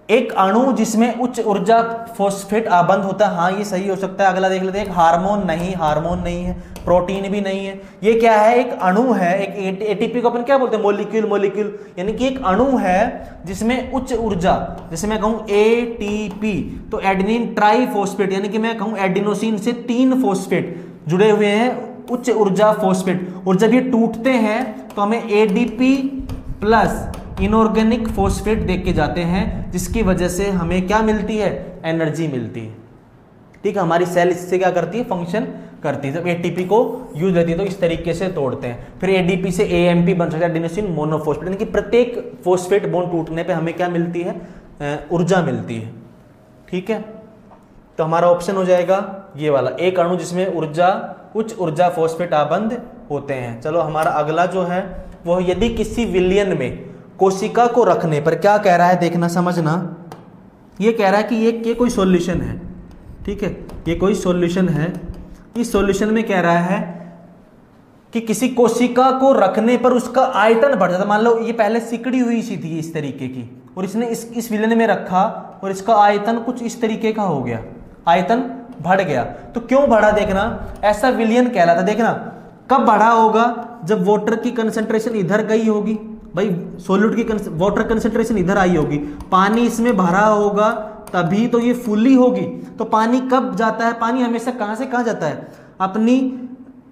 एक अणु जिसमें उच्च ऊर्जा फॉस्फेट आबंध होता है। हाँ ये सही हो सकता है। अगला देख लेते हैं, एक हार्मोन नहीं, हार्मोन नहीं है, प्रोटीन भी नहीं है। ये क्या है, एक अणु है। एक एटीपी को अपन क्या बोलते हैं, मॉलिक्यूल। यानी कि एक अणु है जिसमें उच्च ऊर्जा, जैसे मैं कहूं एटीपी तो एडेनिन ट्राइफॉस्फेट, यानी कि मैं कहूं एडिनोसिन से 3 फॉस्फेट जुड़े हुए हैं, उच्च ऊर्जा फॉस्फेट। और जब ये टूटते हैं तो हमें एडीपी प्लस इनऑर्गेनिक फॉस्फेट देख के जाते हैं, जिसकी वजह से हमें क्या मिलती है, एनर्जी मिलती है। ठीक है, हमारी सेल इससे क्या करती है, फंक्शन करती है। जब एटीपी को यूज लेती है तो इस तरीके से तोड़ते हैं। फिर एडीपी से एएमपी बन सकता है, एडेनोसिन मोनोफॉस्फेट। यानी कि प्रत्येक फॉस्फेट बॉन्ड टूटने पे हमें क्या मिलती है, ऊर्जा मिलती है। ठीक है, तो हमारा ऑप्शन हो जाएगा ये वाला, एक अणु जिसमें उच्च ऊर्जा फॉस्फेट आबंध होते हैं। चलो हमारा अगला जो है वो, यदि किसी विलयन में कोशिका को रखने पर, क्या कह रहा है देखना समझना, ये कह रहा है कि ये कोई सॉल्यूशन है। ठीक है, ये कोई सॉल्यूशन है। इस सॉल्यूशन में कह रहा है कि किसी कोशिका को रखने पर उसका आयतन बढ़ जाता। मान लो ये पहले सिकड़ी हुई सी थी इस तरीके की, और इसने इस विलयन में रखा और इसका आयतन कुछ इस तरीके का हो गया, आयतन बढ़ गया। तो क्यों बढ़ा देखना, ऐसा विलयन कहलाता। देखना कब बढ़ा होगा, जब वाटर की कंसंट्रेशन इधर गई होगी, भाई सॉल्यूट की वाटर कंसंट्रेशन इधर आई होगी, पानी इसमें भरा होगा, तभी तो ये फुली होगी। तो पानी कब जाता है, पानी हमेशा कहां से कहां जाता है, अपनी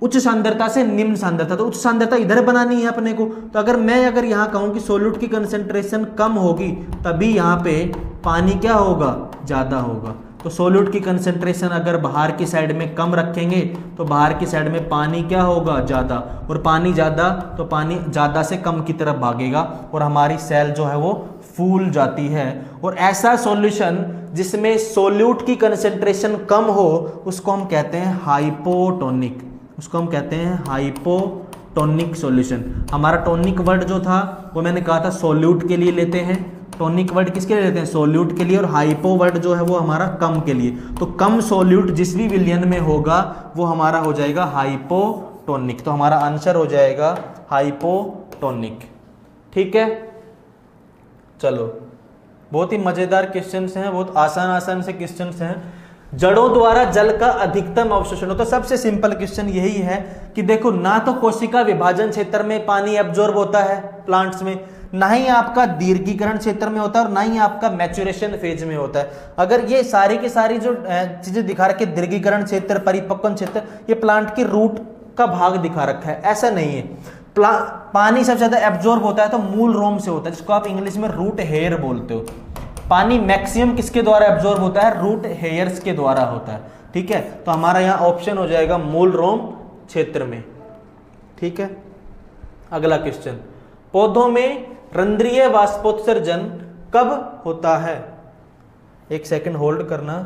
उच्च सांद्रता से निम्न सांद्रता। तो उच्च सांद्रता इधर बनानी है अपने को। तो अगर यहाँ कहूं कि सॉल्यूट की कंसंट्रेशन कम होगी, तभी यहाँ पे पानी क्या होगा, ज्यादा होगा। तो सॉल्यूट की कंसंट्रेशन अगर बाहर की साइड में कम रखेंगे तो बाहर की साइड में पानी क्या होगा, ज़्यादा। और पानी ज़्यादा तो पानी ज़्यादा से कम की तरफ भागेगा और हमारी सेल जो है वो फूल जाती है। और ऐसा सॉल्यूशन जिसमें सॉल्यूट की कंसंट्रेशन कम हो उसको हम कहते हैं हाइपोटोनिक। उसको हम कहते हैं हाइपोटोनिक सॉल्यूशन। हमारा टोनिक वर्ड जो था वो मैंने कहा था सॉल्यूट के लिए लेते हैं। टोनिक वर्ड किसके लिए लेते हैं, सॉल्यूट के लिए। और हाइपो वर्ड जो है वो हमारा कम के लिए। तो कम सॉल्यूट जिस भी विलयन में होगा वो हमारा हो जाएगा हाइपोटोनिक। तो हमारा आंसर हो जाएगा हाइपोटोनिक। ठीक है, चलो बहुत ही मजेदार क्वेश्चंस हैं, बहुत आसान से क्वेश्चंस हैं। जड़ों द्वारा जल का अधिकतम अवशोषण होता है। सबसे सिंपल क्वेश्चन यही है कि देखो, ना तो कोशिका विभाजन क्षेत्र में पानी एब्जॉर्ब होता है प्लांट्स में, ना ही आपका दीर्घीकरण क्षेत्र में होता है, और ना ही आपका मैच्योरेशन फेज में होता है। अगर ये सारी की सारी जो चीजें दिखा रखी है, दीर्घीकरण क्षेत्र, परिपक्वन क्षेत्र, ये प्लांट की रूट का भाग दिखा रखा है, ऐसा नहीं है। पानी सबसे ज्यादा एब्जॉर्ब होता है तो मूल रोम से होता है, जिसको आप इंग्लिश में रूट हेयर बोलते हो। पानी मैक्सिमम किसके द्वारा एब्जॉर्ब होता है, रूट हेयर्स के द्वारा होता है। ठीक है, तो हमारा यहाँ ऑप्शन हो जाएगा मूल रोम क्षेत्र में। ठीक है, अगला क्वेश्चन, पौधों में रंध्रीय वाष्पोत्सर्जन कब होता है। एक सेकंड होल्ड करना।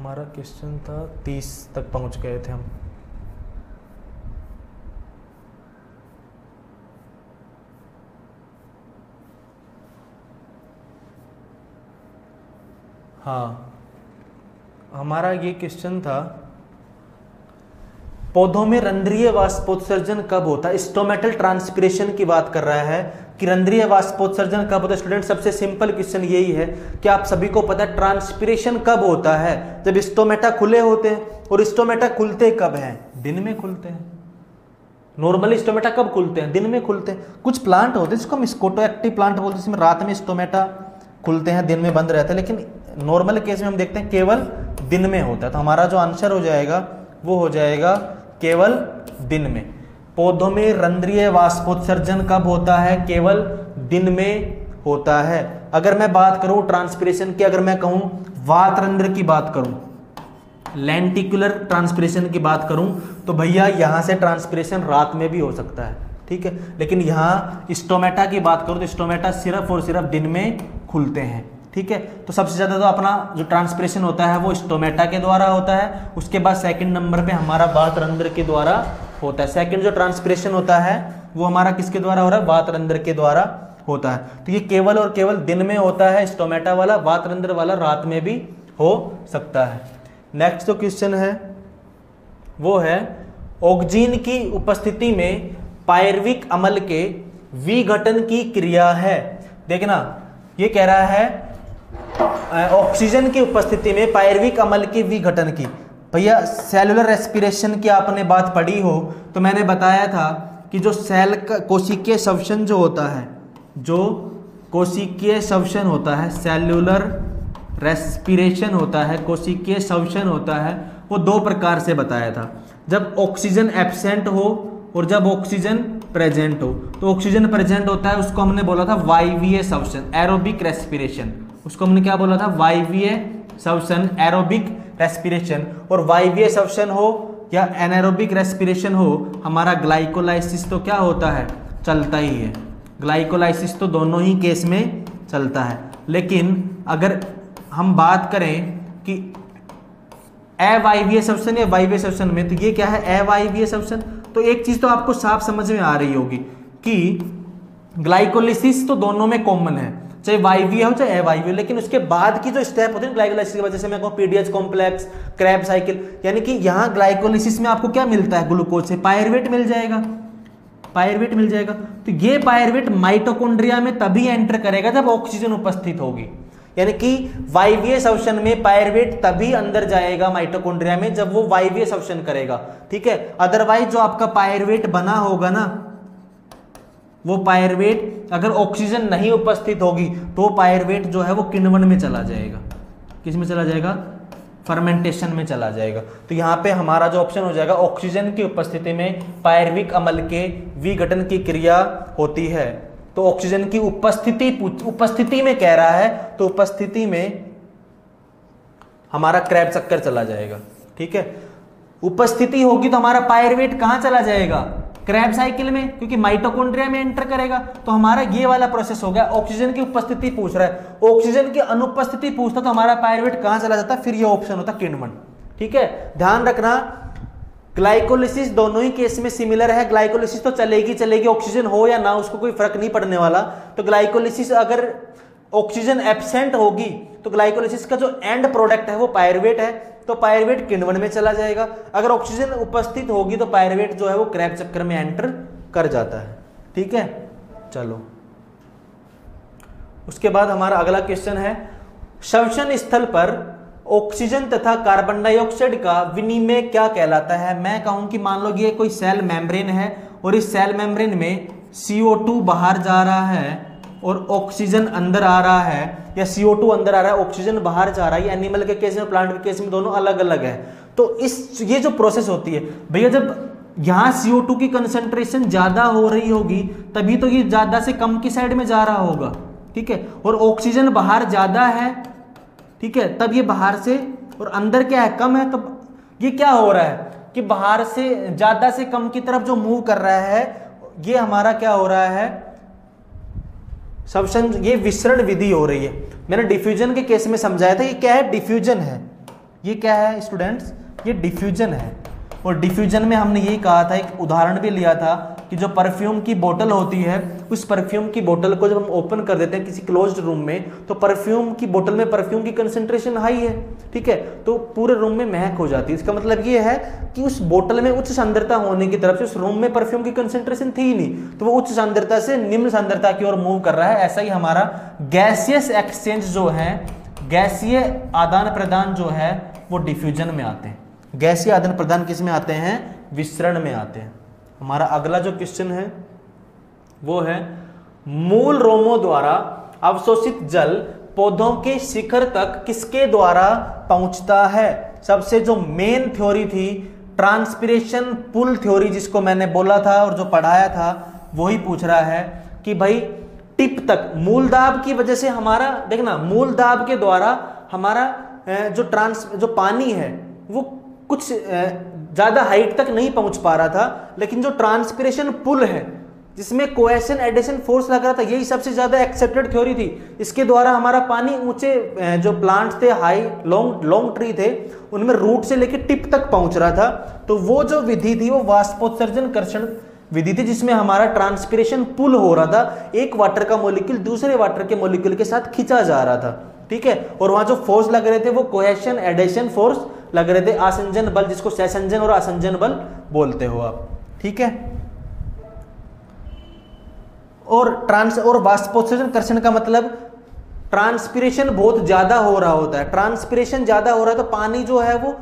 हमारा क्वेश्चन था 30 तक पहुंच गए थे हम। हाँ, हमारा ये क्वेश्चन था पौधों में रंध्रीय वाष्पोत्सर्जन कब होता है। स्टोमेटल ट्रांसपिरेशन की बात कर रहा है कि रंध्रीय वाष्पोत्सर्जन कब होता है। स्टूडेंट सबसे सिंपल क्वेश्चन यही है कि आप सभी को पता है ट्रांसपिरेशन कब होता है, जब स्टोमेटा खुले होते हैं। और स्टोमेटा खुलते कब हैं? दिन में खुलते हैं। नॉर्मली स्टोमेटा कब खुलते हैं? दिन में खुलते हैं। कुछ प्लांट होते हैं जिसको हम स्कोटोएक्टिव प्लांट बोलते हैं, जिसमें रात में स्टोमेटा खुलते हैं, दिन में बंद रहते हैं, लेकिन नॉर्मल केस में हम देखते हैं केवल दिन में होता है। तो हमारा जो आंसर हो जाएगा वो हो जाएगा केवल दिन में। पौधों में रंध्रीय वाष्पोत्सर्जन कब होता है? केवल दिन में होता है। अगर मैं बात करूं ट्रांसपिरेशन की, अगर मैं कहूं वातरंध्र की बात करूं, लेंटिकुलर ट्रांसपिरेशन की बात करूं, तो भैया यहां से ट्रांसपिरेशन रात में भी हो सकता है, ठीक है। लेकिन यहां स्टोमेटा की बात करूं तो स्टोमेटा सिर्फ और सिर्फ दिन में खुलते हैं, ठीक है। तो सबसे ज्यादा तो अपना जो ट्रांसपिरेशन होता है वो स्टोमेटा के द्वारा होता है। उसके बाद सेकंड नंबर पे हमारा वातरंध्र के द्वारा होता है। सेकंड जो ट्रांसपिरेशन होता है वो हमारा किसके द्वारा हो रहा है? वातरंध्र के द्वारा होता है। तो ये केवल और केवल दिन में होता है स्टोमेटा वाला। वातरंध्र वाला रात में भी हो सकता है। नेक्स्ट जो क्वेश्चन है वो है ऑक्सीजन की उपस्थिति में पायरविक अम्ल के विघटन की क्रिया है। देखना ये कह रहा है ऑक्सीजन की उपस्थिति में पायरविक अम्ल के विघटन की। भैया सेलुलर रेस्पिरेशन की आपने बात पढ़ी हो तो मैंने बताया था कि जो सेल का कोशिकीय श्वसन जो होता है, जो कोशिकीय श्वसन होता है, सेलुलर रेस्पिरेशन होता है, कोशिकीय श्वसन होता है, वो दो प्रकार से बताया था। जब ऑक्सीजन एब्सेंट हो और जब ऑक्सीजन प्रेजेंट हो। तो ऑक्सीजन प्रेजेंट होता है उसको हमने बोला था वायवीय श्वसन, एरोबिक रेस्पिरेशन। उसको हमने क्या बोला था? वायवीय श्वसन, एरोबिक रेस्पिरेशन। और वायवीय श्वसन हो या एनारोबिक रेस्पिरेशन हो, हमारा ग्लाइकोलाइसिस तो क्या होता है? चलता ही है। ग्लाइकोलाइसिस तो दोनों ही केस में चलता है। लेकिन अगर हम बात करें कि अवायवीय श्वसन या वायवीय श्वसन में, तो ये क्या है? अवायवीय श्वसन। तो एक चीज तो आपको साफ समझ में आ रही होगी कि ग्लाइकोलाइसिस तो दोनों में कॉमन है, चाहे वायवीय हो चाहे अवायवीय। लेकिन उसके बाद की जो स्टेप होती है ग्लाइकोलाइसिस की वजह से, मैं कहूँ पीडीएच कॉम्प्लेक्स, क्रेब्स साइकिल, यानी कि यहाँ ग्लाइकोलाइसिस में आपको क्या मिलता है? ग्लूकोज से पायरवेट मिल जाएगा, पायरवेट मिल जाएगा। तो ये पायरवेट माइटोकॉन्ड्रिया में तभी एंटर करेगा जब ऑक्सीजन उपस्थित होगी। यानी कि वायवीय श्वसन में पायरवेट तभी अंदर जाएगा माइटोकॉन्ड्रिया में जब वो वायवीय श्वसन करेगा, ठीक है। अदरवाइज जो आपका पायरवेट बना होगा ना, वो पायरवेट अगर ऑक्सीजन नहीं उपस्थित होगी तो पायरवेट जो है वो किण्वन में चला जाएगा। किस में चला जाएगा? फर्मेंटेशन में चला जाएगा। तो यहाँ पे हमारा जो ऑप्शन हो जाएगा, ऑक्सीजन की उपस्थिति में पायरविक अम्ल के विघटन की क्रिया होती है। तो ऑक्सीजन की उपस्थिति में कह रहा है, तो उपस्थिति में हमारा क्रैब चक्कर चला जाएगा, ठीक है। उपस्थिति होगी तो हमारा पायरवेट कहां चला जाएगा? क्रैब साइकिल में, क्योंकि माइटोकॉन्ड्रिया में एंटर करेगा। तो हमारा ये वाला प्रोसेस हो गया। ऑक्सीजन की उपस्थिति पूछ रहा है, ऑक्सीजन की अनुपस्थिति पूछता तो हमारा पायरवेट कहां चला जाता? फिर ये ऑप्शन होता किण्वन, ठीक है। ध्यान रखना ग्लाइकोलिसिस दोनों ही केस में सिमिलर है। ग्लाइकोलिसिस तो चलेगी, ऑक्सीजन हो या ना उसको कोई फर्क नहीं पड़ने वाला। तो ग्लाइकोलिसिस अगर ऑक्सीजन एब्सेंट होगी तो ग्लाइकोलिसिस का जो एंड प्रोडक्ट है वो पायरवेट है, तो पायरवेट किण्वन में चला जाएगा। अगर ऑक्सीजन उपस्थित होगी तो पायरवेट जो है वो क्रैब चक्कर में एंटर कर जाता है, ठीक है। चलो उसके बाद हमारा अगला क्वेश्चन है, श्वसन स्थल पर ऑक्सीजन तथा कार्बन डाइऑक्साइड का विनिमय क्या कहलाता है? मैं कहूं कि मान लो ये कोई सेल मेम्ब्रेन है और इस सेल मेम्ब्रेन में CO2 बाहर जा रहा है और ऑक्सीजन अंदर आ रहा है, या CO2 अंदर आ रहा है, ऑक्सीजन बाहर जा रहा है। ये एनिमल के केस में, प्लांट के केस में दोनों अलग अलग है। तो ये जो प्रोसेस होती है भैया, जब यहाँ CO2 की कंसंट्रेशन ज्यादा हो रही होगी तभी तो ये ज्यादा से कम की साइड में जा रहा होगा, ठीक है। और ऑक्सीजन बाहर ज्यादा है, ठीक है, तब ये बाहर से, और अंदर क्या है? कम है। तो ये क्या हो रहा है कि बाहर से ज्यादा से कम की तरफ जो मूव कर रहा है, ये हमारा क्या हो रहा है? श्वसन, ये विसरण विधि हो रही है। मैंने डिफ्यूजन के केस में समझाया था, ये क्या है? डिफ्यूजन है, ये क्या है स्टूडेंट्स, ये डिफ्यूजन है। और डिफ्यूजन में हमने यही कहा था, एक उदाहरण भी लिया था कि जो परफ्यूम की बोतल होती है, उस परफ्यूम की बोतल को जब हम ओपन कर देते हैं किसी क्लोज्ड रूम में, तो परफ्यूम की बोतल में परफ्यूम की कंसंट्रेशन हाई है, ठीक है, तो पूरे रूम में महक हो जाती है। इसका मतलब ये है कि उस बोतल में उच्च सांद्रता होने की तरफ से उस रूम में परफ्यूम की कंसंट्रेशन थी ही नहीं, तो वो उच्च सांद्रता से निम्न सांद्रता की ओर मूव कर रहा है। ऐसा ही हमारा गैसियस एक्सचेंज जो है, गैसीय आदान प्रदान जो है वो डिफ्यूजन में आते हैं। गैसीय आदान प्रदान किस में आते हैं, विसरण में आते हैं। हमारा अगला जो क्वेश्चन है वो है, मूल रोमों द्वारा अवशोषित जल पौधों के शिखर तक किसके द्वारा पहुंचता है। सबसे जो मेन थ्योरी थी ट्रांसपिरेशन पुल थ्योरी, जिसको मैंने बोला था और जो पढ़ाया था, वही पूछ रहा है कि भाई टिप तक मूल दाब की वजह से हमारा, देखना मूल दाब के द्वारा हमारा जो पानी है वो कुछ ज्यादा हाइट तक नहीं पहुंच पा रहा था, लेकिन जो ट्रांसपिरेशन पुल है जिसमें कोएशन एडिशन फोर्स लग रहा था, यही सबसे ज्यादा एक्सेप्टेड थ्योरी थी। इसके द्वारा हमारा पानी ऊंचे जो प्लांट्स थे, हाई लॉन्ग ट्री थे, उनमें रूट से लेकर टिप तक पहुंच रहा था। तो वो जो विधि थी वो वाष्पोत्सर्जन कर्षण विधि थी, जिसमें हमारा ट्रांसपिरेशन पुल हो रहा था, एक वाटर का मॉलिक्यूल दूसरे वाटर के मॉलिक्यूल के साथ खींचा जा रहा था, ठीक है। और वहां जो फोर्स लग रहे थे वो कोहेशन एडिशन फोर्स लग रहे थे, आसंजन बल, जिसको सहसंजन और आसंजन बल बोलते हो आप, ठीक है। और वाष्पोत्सर्जन कर्षण का मतलब ट्रांसपिरेशन बहुत ज्यादा हो रहा होता है। ट्रांसपिरेशन ज्यादा हो रहा है तो पानी जो है वो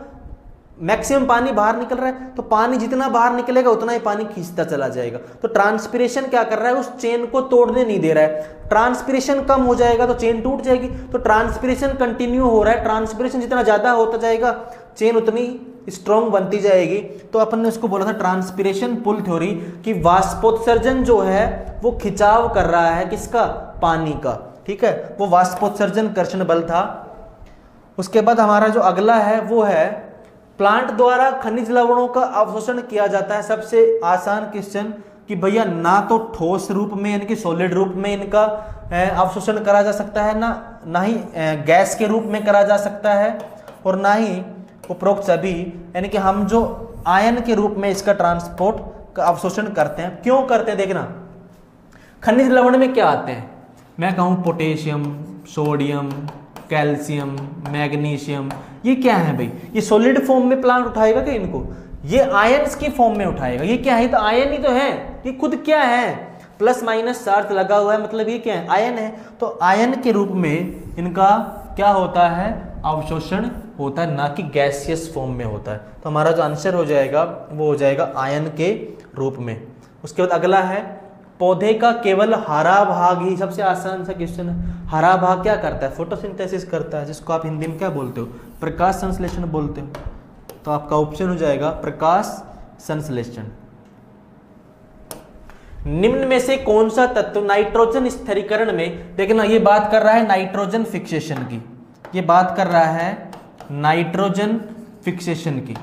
मैक्सिमम पानी बाहर निकल रहा है, तो पानी जितना बाहर निकलेगा उतना ही पानी खींचता चला जाएगा। तो ट्रांसपिरेशन क्या कर रहा है, उस चेन को तोड़ने नहीं दे रहा है। ट्रांसपिरेशन कम हो जाएगा तो चेन टूट जाएगी, तो ट्रांसपिरेशन कंटिन्यू हो रहा है। ट्रांसपिरेशन जितना ज्यादा होता जाएगा चेन उतनी स्ट्रॉन्ग बनती जाएगी। तो अपन ने उसको बोला था ट्रांसपिरेशन पुल थ्योरी, कि वाष्पोत्सर्जन जो है वो खिंचाव कर रहा है किसका, पानी का, ठीक है, वो वाष्पोत्सर्जन कर्षण बल था। उसके बाद हमारा जो अगला है वो है, प्लांट द्वारा खनिज लवणों का अवशोषण किया जाता है। सबसे आसान क्वेश्चन कि भैया ना तो ठोस रूप में यानी कि सॉलिड रूप में इनका अवशोषण करा जा सकता है, ना ही गैस के रूप में करा जा सकता है, और ना ही उपरोक्त सभी, यानी कि हम जो आयन के रूप में इसका ट्रांसपोर्ट का अवशोषण करते हैं। क्यों करते हैं, देखना खनिज लवण में क्या आते हैं, मैं कहूं पोटेशियम, सोडियम, कैल्शियम, मैग्नीशियम, ये क्या है भाई, ये सॉलिड फॉर्म में प्लांट उठाएगा क्या इनको, ये आयन्स की फॉर्म में उठाएगा। ये क्या है, तो आयन ही तो है, ये खुद क्या है, प्लस माइनस चार्ज लगा हुआ है, मतलब ये क्या है, आयन है। तो आयन के रूप में इनका क्या होता है, अवशोषण होता है, ना कि गैसियस फॉर्म में होता है। तो हमारा जो आंसर हो जाएगा वो हो जाएगा आयन के रूप में। उसके बाद अगला है, पौधे का केवल हरा भाग ही, सबसे आसान सा क्वेश्चन है, हरा भाग क्या करता है, फोटोसिंथेसिस करता है, जिसको आप हिंदी में क्या बोलते हो, प्रकाश संश्लेषण बोलते हो। तो आपका ऑप्शन हो जाएगा प्रकाश संश्लेषण। निम्न में से कौन सा तत्व नाइट्रोजन स्थिरीकरण में, देखना ये बात कर रहा है नाइट्रोजन फिक्सेशन की, ये बात कर रहा है नाइट्रोजन फिक्सेशन की।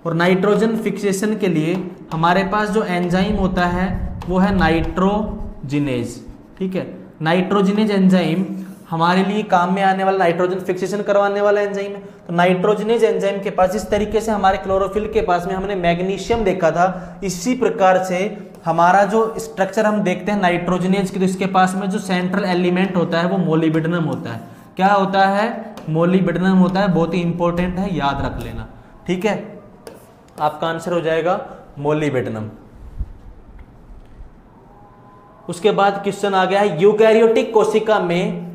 और नाइट्रोजन फिक्सेशन के लिए हमारे पास जो एंजाइम होता है वो है नाइट्रोजिनेज, ठीक है। नाइट्रोजिनेज एंजाइम हमारे लिए काम में आने वाला, नाइट्रोजन फिक्सेशन करवाने वाला एंजाइम है। तो नाइट्रोजिनेज एंजाइम के पास, जिस तरीके से हमारे क्लोरोफिल के पास में हमने मैग्नीशियम देखा था, इसी प्रकार से हमारा जो स्ट्रक्चर हम देखते हैं नाइट्रोजिनेज की, तो इसके पास में जो सेंट्रल एलिमेंट होता है वो मोलिब्डेनम होता है। क्या होता है, मोलिब्डेनम होता है, बहुत ही इंपॉर्टेंट है, याद रख लेना, ठीक है। आपका आंसर हो जाएगा मोलिब्डेनम। उसके बाद क्वेश्चन आ गया है, यूकैरियोटिक कोशिका में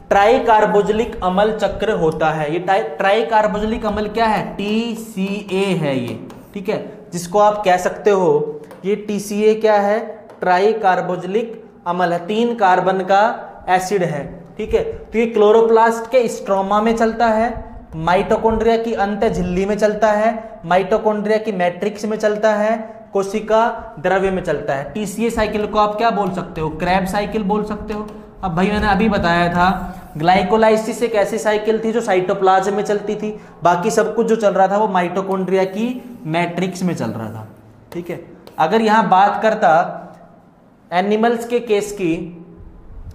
ट्राई कार्बोजिलिक अम्ल चक्र होता है। ये ट्राई कार्बोजिलिक अम्ल क्या है, TCA है ये, ठीक है, जिसको आप कह सकते हो ये TCA क्या है, ट्राई कार्बोजिलिक अम्ल है, 3 कार्बन का एसिड है, ठीक है। तो ये क्लोरोप्लास्ट के स्ट्रोमा में चलता है, माइटोकॉन्ड्रिया की अंत झिल्ली में चलता है, माइटोकॉन्ड्रिया की मैट्रिक्स में चलता है, कोशिका द्रव्य में चलता है। TCA साइकिल को आप क्या बोल सकते हो, क्रैब साइकिल बोल सकते हो। अब भाई मैंने अभी बताया था ग्लाइकोलाइसिस एक ऐसी साइकिल थी जो साइटोप्लाज्म में चलती थी, बाकी सब कुछ जो चल रहा था वो माइटोकॉन्ड्रिया की मैट्रिक्स में चल रहा था, ठीक है। अगर यहाँ बात करता एनिमल्स के केस की,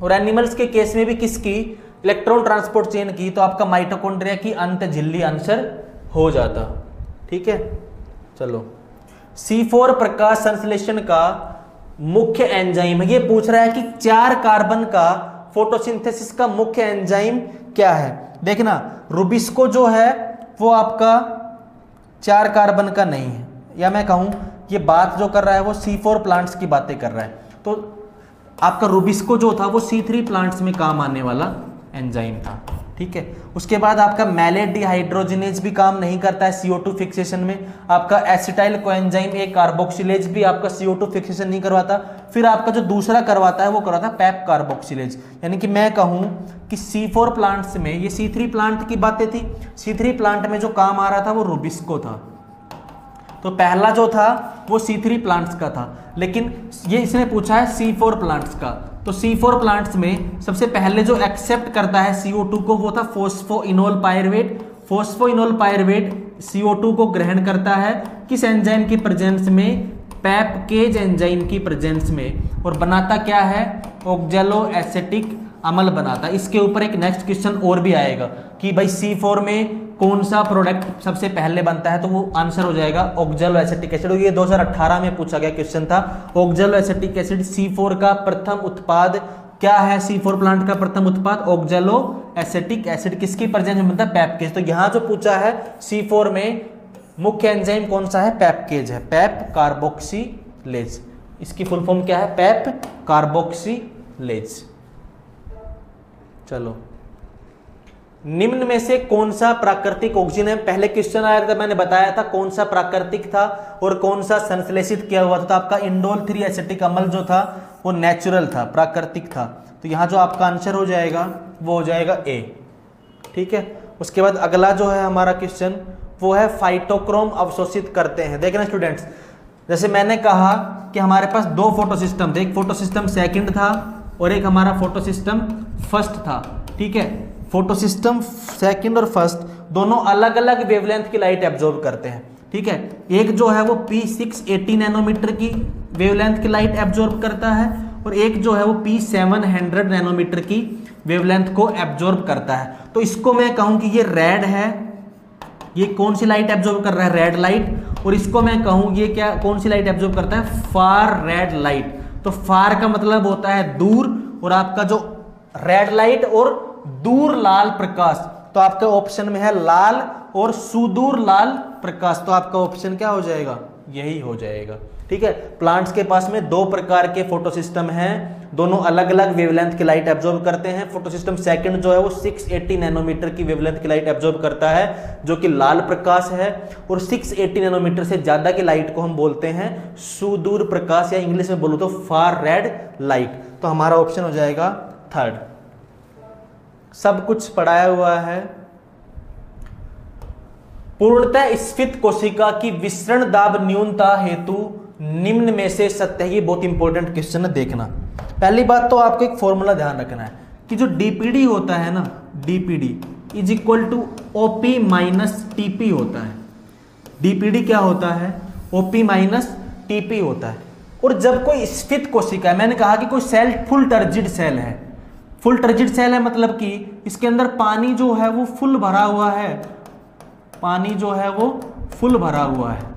और एनिमल्स के केस में भी किसकी, इलेक्ट्रॉन ट्रांसपोर्ट चेन की तो आपका माइटोकॉन्ड्रिया की अंत झिल्ली आंसर हो जाता। ठीक है, चलो C4 प्रकाश संश्लेषण का मुख्य एंजाइम है। ये पूछ रहा है कि 4 कार्बन का फोटोसिंथेसिस का मुख्य एंजाइम क्या है। देखना रुबिस्को जो है वो आपका 4 कार्बन का नहीं है, या मैं कहूं ये बात जो कर रहा है वो C4 प्लांट्स की बातें कर रहा है। तो आपका रुबिस्को जो था वो C3 प्लांट्स में काम आने वाला एंजाइम था। ठीक है, उसके बाद आपका मैलेट डिहाइड्रोजिनेज भी काम नहीं करता है CO2 फिक्सेशन में। आपका एसिटाइल कोएंजाइम ए कार्बोक्सिलेज भी आपका CO2 फिक्सेशन नहीं करवाता। फिर आपका जो दूसरा करवाता है वो करवाता है पैप कार्बोक्सिलेज। यानी कि मैं कहूं कि C4 प्लांट्स में, ये C3 प्लांट की बातें थी, C3 प्लांट में जो काम आ रहा था वो रुबिस्को था। तो पहला जो था वो C3 प्लांट्स का था, लेकिन ये इसने पूछा है C4 प्लांट्स का। तो C4 प्लांट्स में सबसे पहले जो एक्सेप्ट करता है CO2 को वो था phosphoenol pyruvate. Phosphoenol pyruvate CO2 को ग्रहण करता है किस एंजाइम की प्रेजेंस में? पैपकेज एंजाइम की प्रेजेंस में। और बनाता क्या है? ऑक्जेलो एसेटिक अम्ल बनाता है। इसके ऊपर एक नेक्स्ट क्वेश्चन और भी आएगा कि भाई C4 में कौन सा प्रोडक्ट सबसे पहले बनता है, तो वो आंसर हो जाएगा ऑक्जेलो एसिटिक एसिड। ये 2018 में पूछा गया क्वेश्चन था। ऑक्जेलो एसिटिक एसिड C4 का प्रथम उत्पाद क्या है? C4 प्लांट का प्रथम उत्पाद ऑक्जेलो एसिटिक एसिड किसकी प्रेजेंस में बनता है? पैपकेज। तो यहां जो पूछा है C4 में मुख्य एंजाइम कौन सा है? पैपकेज है, पैप कार्बोक्सिलेज। इसकी फुल फॉर्म क्या है? PEP carboxylase. चलो, निम्न में से कौन सा प्राकृतिक ऑक्सीजन है? पहले क्वेश्चन आया था, मैंने बताया था कौन सा प्राकृतिक था और कौन सा संश्लेषित किया हुआ था। तो आपका इंडोल 3 एसिटिक अम्ल जो था वो नेचुरल था, प्राकृतिक था। तो यहां जो आपका आंसर हो जाएगा वो हो जाएगा ए। ठीक है, उसके बाद अगला जो है हमारा क्वेश्चन वो है फाइटोक्रोम अवशोषित करते हैं। देखना स्टूडेंट्स, जैसे मैंने कहा कि हमारे पास 2 फोटो सिस्टम थे, एक फोटो सिस्टम सेकंड था और एक हमारा फोटो सिस्टम फर्स्ट था। ठीक है, फोटो सिस्टम सेकंड और फर्स्ट दोनों अलग अलग वेवलेंथ की लाइट एब्जॉर्ब करते हैं। ठीक है, एक जो है वो P680 नैनोमीटर की वेवलेंथ की लाइट एब्जॉर्ब करता है और एक जो है वो P700 नैनोमीटर की वेवलेंथ को एब्जॉर्ब करता है। तो इसको मैं कहूं कि ये रेड है, ये कौन सी लाइट एब्जॉर्ब कर रहा है? Red light. और इसको मैं कहूं ये क्या, कौन सी लाइट एब्जॉर्ब करता है? Far red light. तो फार का मतलब होता है दूर, और आपका जो रेड लाइट और दूर लाल प्रकाश, तो आपका ऑप्शन में है लाल और सुदूर लाल प्रकाश। तो आपका ऑप्शन क्या हो जाएगा? यही हो जाएगा। ठीक है, प्लांट्स के पास में 2 प्रकार के फोटो सिस्टम हैं, दोनों अलग अलग वेवलेंथ की लाइट एब्जॉर्ब करते हैं। फोटो सिस्टम सेकंड जो है वो 680 नैनोमीटर की वेवलेंथ की लाइट एब्जॉर्ब करता है जो कि लाल प्रकाश है, और 680 नैनोमीटर से ज्यादा की लाइट को हम बोलते हैं सुदूर प्रकाश, या इंग्लिश में बोलूं तो फार रेड लाइट। तो हमारा ऑप्शन हो जाएगा थर्ड। सब कुछ पढ़ाया हुआ है। पूर्णतः स्फीत कोशिका की विसरण दाब न्यूनता हेतु निम्न में से सत्य है। ये बहुत इंपॉर्टेंट क्वेश्चन है, देखना। पहली बात तो आपको एक फॉर्मूला ध्यान रखना है कि जो डीपीडी होता है ना, DPD is equal to OP minus TP होता है। डीपीडी क्या होता है? ओपी माइनस टीपी होता है। और जब कोई स्फीत कोशिका है, मैंने कहा कि कोई सेल फुल टर्जिड सेल है, फुल टर्जिड सेल है मतलब कि इसके अंदर पानी जो है वो फुल भरा हुआ है, पानी जो है वो फुल भरा हुआ है।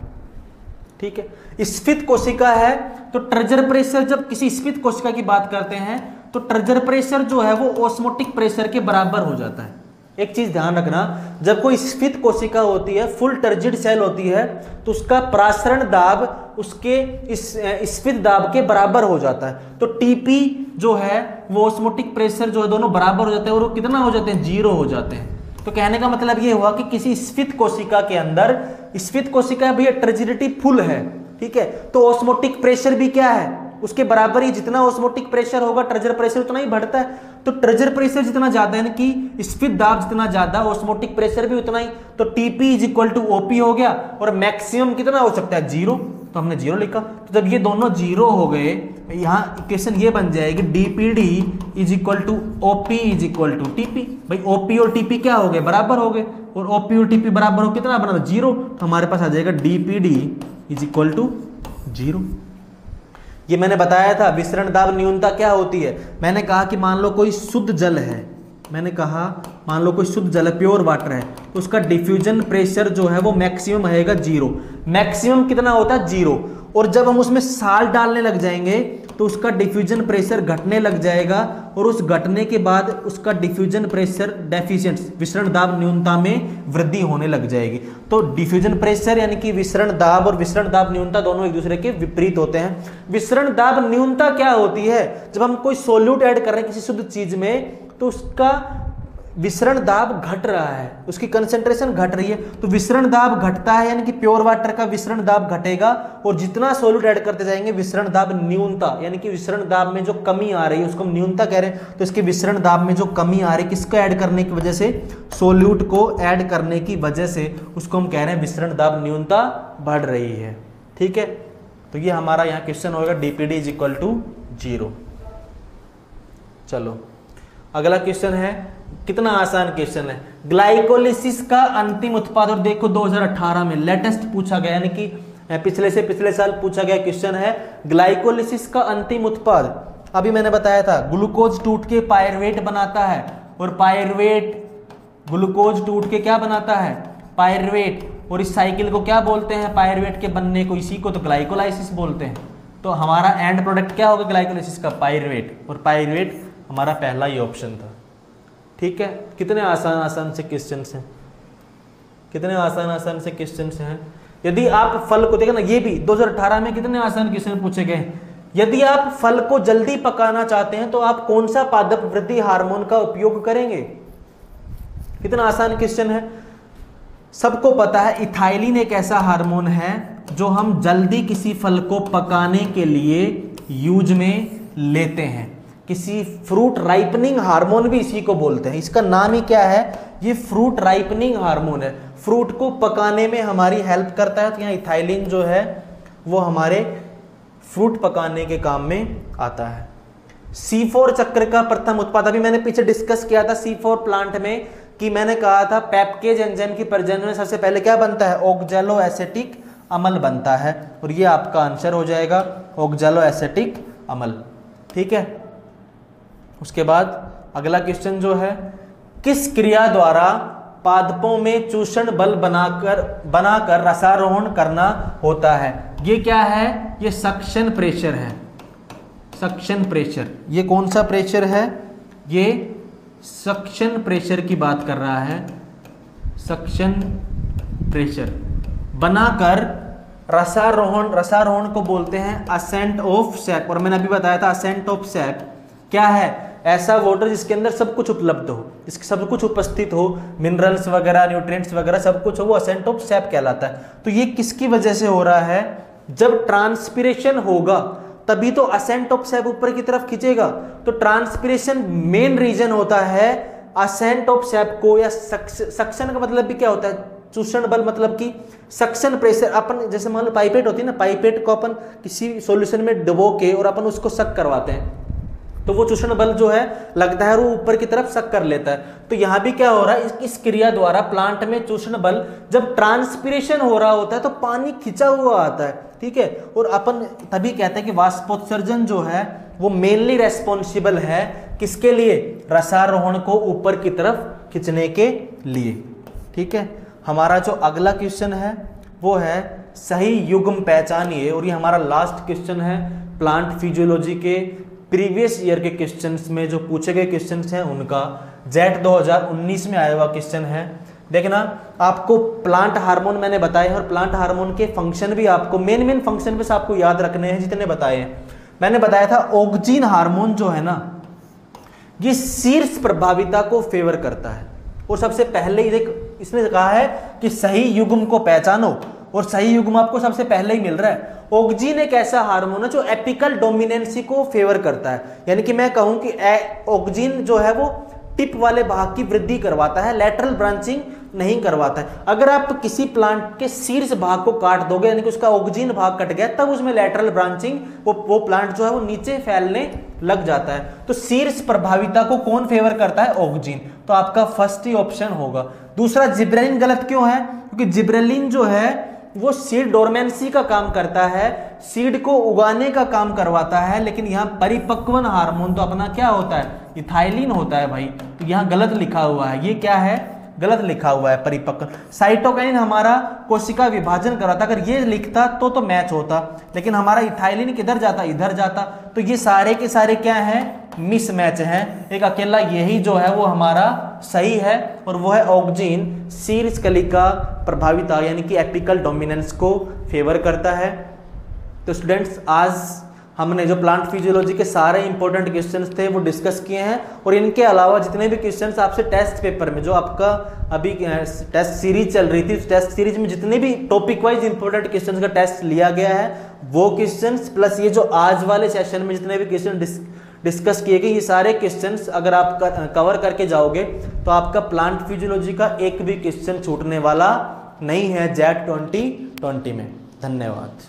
ठीक है, स्फीत कोशिका है तो ट्रेजर प्रेशर, जब किसी स्फीत कोशिका की बात करते हैं तो ट्रेजर प्रेशर जो है वो ऑस्मोटिक प्रेशर के बराबर हो जाता है। एक चीज ध्यान रखना, जब कोई स्फीत कोशिका होती है, फुल टर्जिड सेल होती है, तो उसका प्रासरण दाब उसके इस स्फीत दाब के बराबर हो जाता है। तो टीपी जो है वो ऑस्मोटिक प्रेशर जो है दोनों बराबर हो जाते हैं, और वो कितना हो जाते हैं? 0 हो जाते हैं। तो कहने का मतलब ये हुआ कि किसी स्फीत कोशिका के अंदर, स्फीत कोशिका भी टर्जिडिटी फुल है, ठीक है, तो ऑस्मोटिक प्रेशर भी क्या है? उसके बराबर ही। जितना ऑस्मोटिक प्रेशर होगा ट्रेजर प्रेशर उतना ही बढ़ता है। तो ट्रेजर प्रेशर जितना ज्यादा है, कि स्फीत दाब जितना ज्यादा, ऑस्मोटिक प्रेशर भी उतना ही। तो TP is equal to OP हो गया, और मैक्सिमम कितना हो सकता है? 0। तो हमने 0 लिखा। तो जब ये दोनों 0 हो गए, यहाँ इक्वेशन ये बन जाएगी DPD is equal to OP is equal to TP. भाई ओपी और टीपी क्या हो गए? बराबर हो गए, और ओपी और टीपी बराबर हो कितना बना? 0। तो हमारे पास आ जाएगा डीपीडी इज इक्वल टू 0। ये मैंने बताया था विसरण दाब न्यूनता क्या होती है। मैंने कहा कि मान लो कोई शुद्ध जल है, मैंने कहा मान लो कोई शुद्ध जल प्योर वाटर है तो उसका डिफ्यूजन प्रेशर जो है वो मैक्सिमम रहेगा 0। मैक्सिमम कितना होता है 0। और जब हम उसमें साल्ट डालने लग जाएंगे तो उसका डिफ्यूजन प्रेशर घटने लग जाएगा और उस घटने के बाद उसका डिफ्यूजन प्रेशर डेफिशिएंट विसरण दाब न्यूनता में वृद्धि होने लग जाएगी। तो डिफ्यूजन प्रेशर यानी कि विसरण दाब और विसरण दाब न्यूनता दोनों एक दूसरे के विपरीत होते हैं। विसरण दाब न्यूनता क्या होती है? जब हम कोई सोल्यूट ऐड कर रहे हैं किसी शुद्ध चीज में तो उसका विसरण दाब घट रहा है, उसकी कंसेंट्रेशन घट रही है, तो विसरण दाब घटता है यानी कि प्योर वाटर का विसरण दाब घटेगा और जितना सोल्यूट ऐड करते जाएंगे विसरण दाब न्यूनता यानी कि विसरण दाब में जो कमी आ रही है उसको हम न्यूनता कह रहे हैं। तो इसके विसरण दाब में जो कमी आ रही है किसको ऐड करने की वजह से? सोल्यूट को ऐड करने की वजह से उसको हम कह रहे हैं विसरण दाब न्यूनता बढ़ रही है। ठीक है, तो ये हमारा यहाँ क्वेश्चन होगा डीपीडी इज इक्वल टू 0। चलो अगला क्वेश्चन है, कितना आसान क्वेश्चन है। ग्लाइकोलिसिस का अंतिम उत्पाद, और देखो 2018 में लेटेस्ट पूछा गया यानी कि पिछले से पिछले साल पूछा गया क्वेश्चन है ग्लाइकोलिसिस का अंतिम उत्पाद। अभी मैंने बताया था ग्लूकोज टूट के पायरवेट बनाता है और पायरवेट ग्लूकोज टूट के क्या बनाता है? पायरवेट। और इस साइकिल को क्या बोलते हैं? पायरवेट के बनने को, इसी को तो ग्लाइकोलाइसिस बोलते हैं। तो हमारा एंड प्रोडक्ट क्या होगा ग्लाइकोलाइसिस का? पायरवेट। और पायरवेट हमारा पहला ही ऑप्शन था। ठीक है, कितने आसान आसान से क्वेश्चन हैं, कितने आसान आसान से क्वेश्चन हैं। यदि आप फल को देखें ना, ये भी 2018 में कितने आसान क्वेश्चन पूछे गए। यदि आप फल को जल्दी पकाना चाहते हैं तो आप कौन सा पादप वृद्धि हार्मोन का उपयोग करेंगे? कितना आसान क्वेश्चन है। सबको पता है इथाइलिन एक ऐसा हार्मोन है जो हम जल्दी किसी फल को पकाने के लिए यूज में लेते हैं। किसी फ्रूट राइपनिंग हार्मोन भी इसी को बोलते हैं, इसका नाम ही क्या है? ये फ्रूट राइपनिंग हार्मोन है, फ्रूट को पकाने में हमारी हेल्प करता है। तो यहाँ इथाइलिन जो है वो हमारे फ्रूट पकाने के काम में आता है। C4 चक्र का प्रथम उत्पाद, अभी मैंने पीछे डिस्कस किया था C4 प्लांट में कि मैंने कहा था पैपकेज एंजाइम की प्रजनन में सबसे पहले क्या बनता है? ऑक्जेलो एसेटिक अम्ल बनता है। और ये आपका आंसर हो जाएगा ऑक्जेलो एसेटिक अम्ल। ठीक है, उसके बाद अगला क्वेश्चन जो है, किस क्रिया द्वारा पादपों में चूषण बल बनाकर रसारोहण करना होता है? ये क्या है? ये सक्शन प्रेशर है। सक्शन प्रेशर, ये कौन सा प्रेशर है? ये सक्शन प्रेशर की बात कर रहा है। सक्शन प्रेशर बनाकर रसारोहण को बोलते हैं असेंट ऑफ सैप। और मैंने अभी बताया था असेंट ऑफ सैप क्या है? ऐसा वाटर जिसके अंदर सब कुछ उपलब्ध हो, जिसके सब कुछ उपस्थित हो, मिनरल्स वगैरह, न्यूट्रिएंट्स वगैरह सब कुछ हो, वो असेंट ऑफ सैप कहलाता है। तो ये किसकी वजह से हो रहा है? जब ट्रांसपिरेशन होगा तभी तो असेंट ऑफ सैप ऊपर की तरफ खींचेगा। तो ट्रांसपिरेशन मेन रीजन होता है असेंट ऑफ सैप को, या सक्शन का मतलब भी क्या होता है? चूषण बल, मतलब कि सक्शन प्रेशर। अपन जैसे मान लो पाइपेट होती है ना, पाइपेट को अपन किसी सॉल्यूशन में डुबो के और अपन उसको सक करवाते हैं तो वो चूषण बल जो है लगता है वो ऊपर की तरफ सक कर लेता है। तो यहां भी क्या हो रहा है? इस क्रिया द्वारा प्लांट में चूषण बल, जब ट्रांसपिरेशन हो रहा होता है तो पानी खिंचा हुआ आता है। ठीक है, और अपन तभी कहते हैं कि वाष्पोत्सर्जन जो है वो मेनली रेस्पॉन्सिबल है किसके लिए? रसारोहण को ऊपर की तरफ खींचने के लिए। ठीक है, हमारा जो अगला क्वेश्चन है वो है सही युग्म पहचानिए। और ये हमारा लास्ट क्वेश्चन है प्लांट फिजियोलॉजी के प्रीवियस ईयर के क्वेश्चंस में जो पूछे गए क्वेश्चंस हैं उनका। जेट 2019 में आया हुआ क्वेश्चन है। देखना, आपको प्लांट हार्मोन मैंने बताए हैं और प्लांट हार्मोन के फंक्शन भी आपको मेन फंक्शन बस आपको याद रखने हैं जितने बताए हैं। मैंने बताया था ऑक्जीन हार्मोन जो है ना, ये शीर्ष प्रभाविता को फेवर करता है। और सबसे पहले इसने कहा है कि सही युग्म को पहचानो, और सही युग्म आपको सबसे पहले ही मिल रहा है। ऑक्जीन एक ऐसा हार्मोन है जो एपिकल डोमिनेंसी को फेवर करता है, यानी कि मैं कहूं कि ऑक्जीन जो है वो टिप वाले भाग की वृद्धि करवाता है, लैटरल ब्रांचिंग नहीं करवाता है। अगर आप किसी प्लांट के शीर्ष भाग को काट दोगे, यानी कि उसका ऑक्जीन भाग कट गया, तब उसमें लैटरल ब्रांचिंग वो प्लांट जो है वो नीचे फैलने लग जाता है। तो शीर्ष प्रभाविता को कौन फेवर करता है? ऑक्जीन। तो आपका फर्स्ट ही ऑप्शन होगा। दूसरा जिब्रेलिन गलत क्यों है? क्योंकि जिब्रेलिन जो है वो सीड डोरमेंसी का काम करता है, सीड को उगाने का काम करवाता है, लेकिन यहाँ परिपक्वन हार्मोन तो अपना क्या होता है? इथाइलिन होता है भाई। तो यहाँ गलत लिखा हुआ है, ये क्या है, गलत लिखा हुआ है परिपक्व। साइटोकाइन हमारा कोशिका विभाजन कराता, अगर ये लिखता तो मैच होता, लेकिन हमारा इथाइलिन किधर जाता, इधर जाता। तो ये सारे के सारे क्या है, मिस मैच है। एक अकेला यही जो है वो हमारा सही है, और वो है ऑक्जीन शीर्ष कलिका प्रभाविता यानी कि एपिकल डोमिनेंस को फेवर करता है। तो स्टूडेंट्स आज हमने जो प्लांट फिजियोलॉजी के सारे इंपॉर्टेंट क्वेश्चंस थे वो डिस्कस किए हैं, और इनके अलावा जितने भी क्वेश्चंस आपसे टेस्ट पेपर में, जो आपका अभी टेस्ट सीरीज चल रही थी, उस टेस्ट सीरीज में जितने भी टॉपिक वाइज इंपॉर्टेंट क्वेश्चंस का टेस्ट लिया गया है, वो क्वेश्चंस प्लस ये जो आज वाले सेशन में जितने भी क्वेश्चन डिस्कस किए गए, ये सारे क्वेश्चंस अगर आप कवर करके जाओगे तो आपका प्लांट फिजियोलॉजी का एक भी क्वेश्चन छूटने वाला नहीं है जेट 2020 में। धन्यवाद।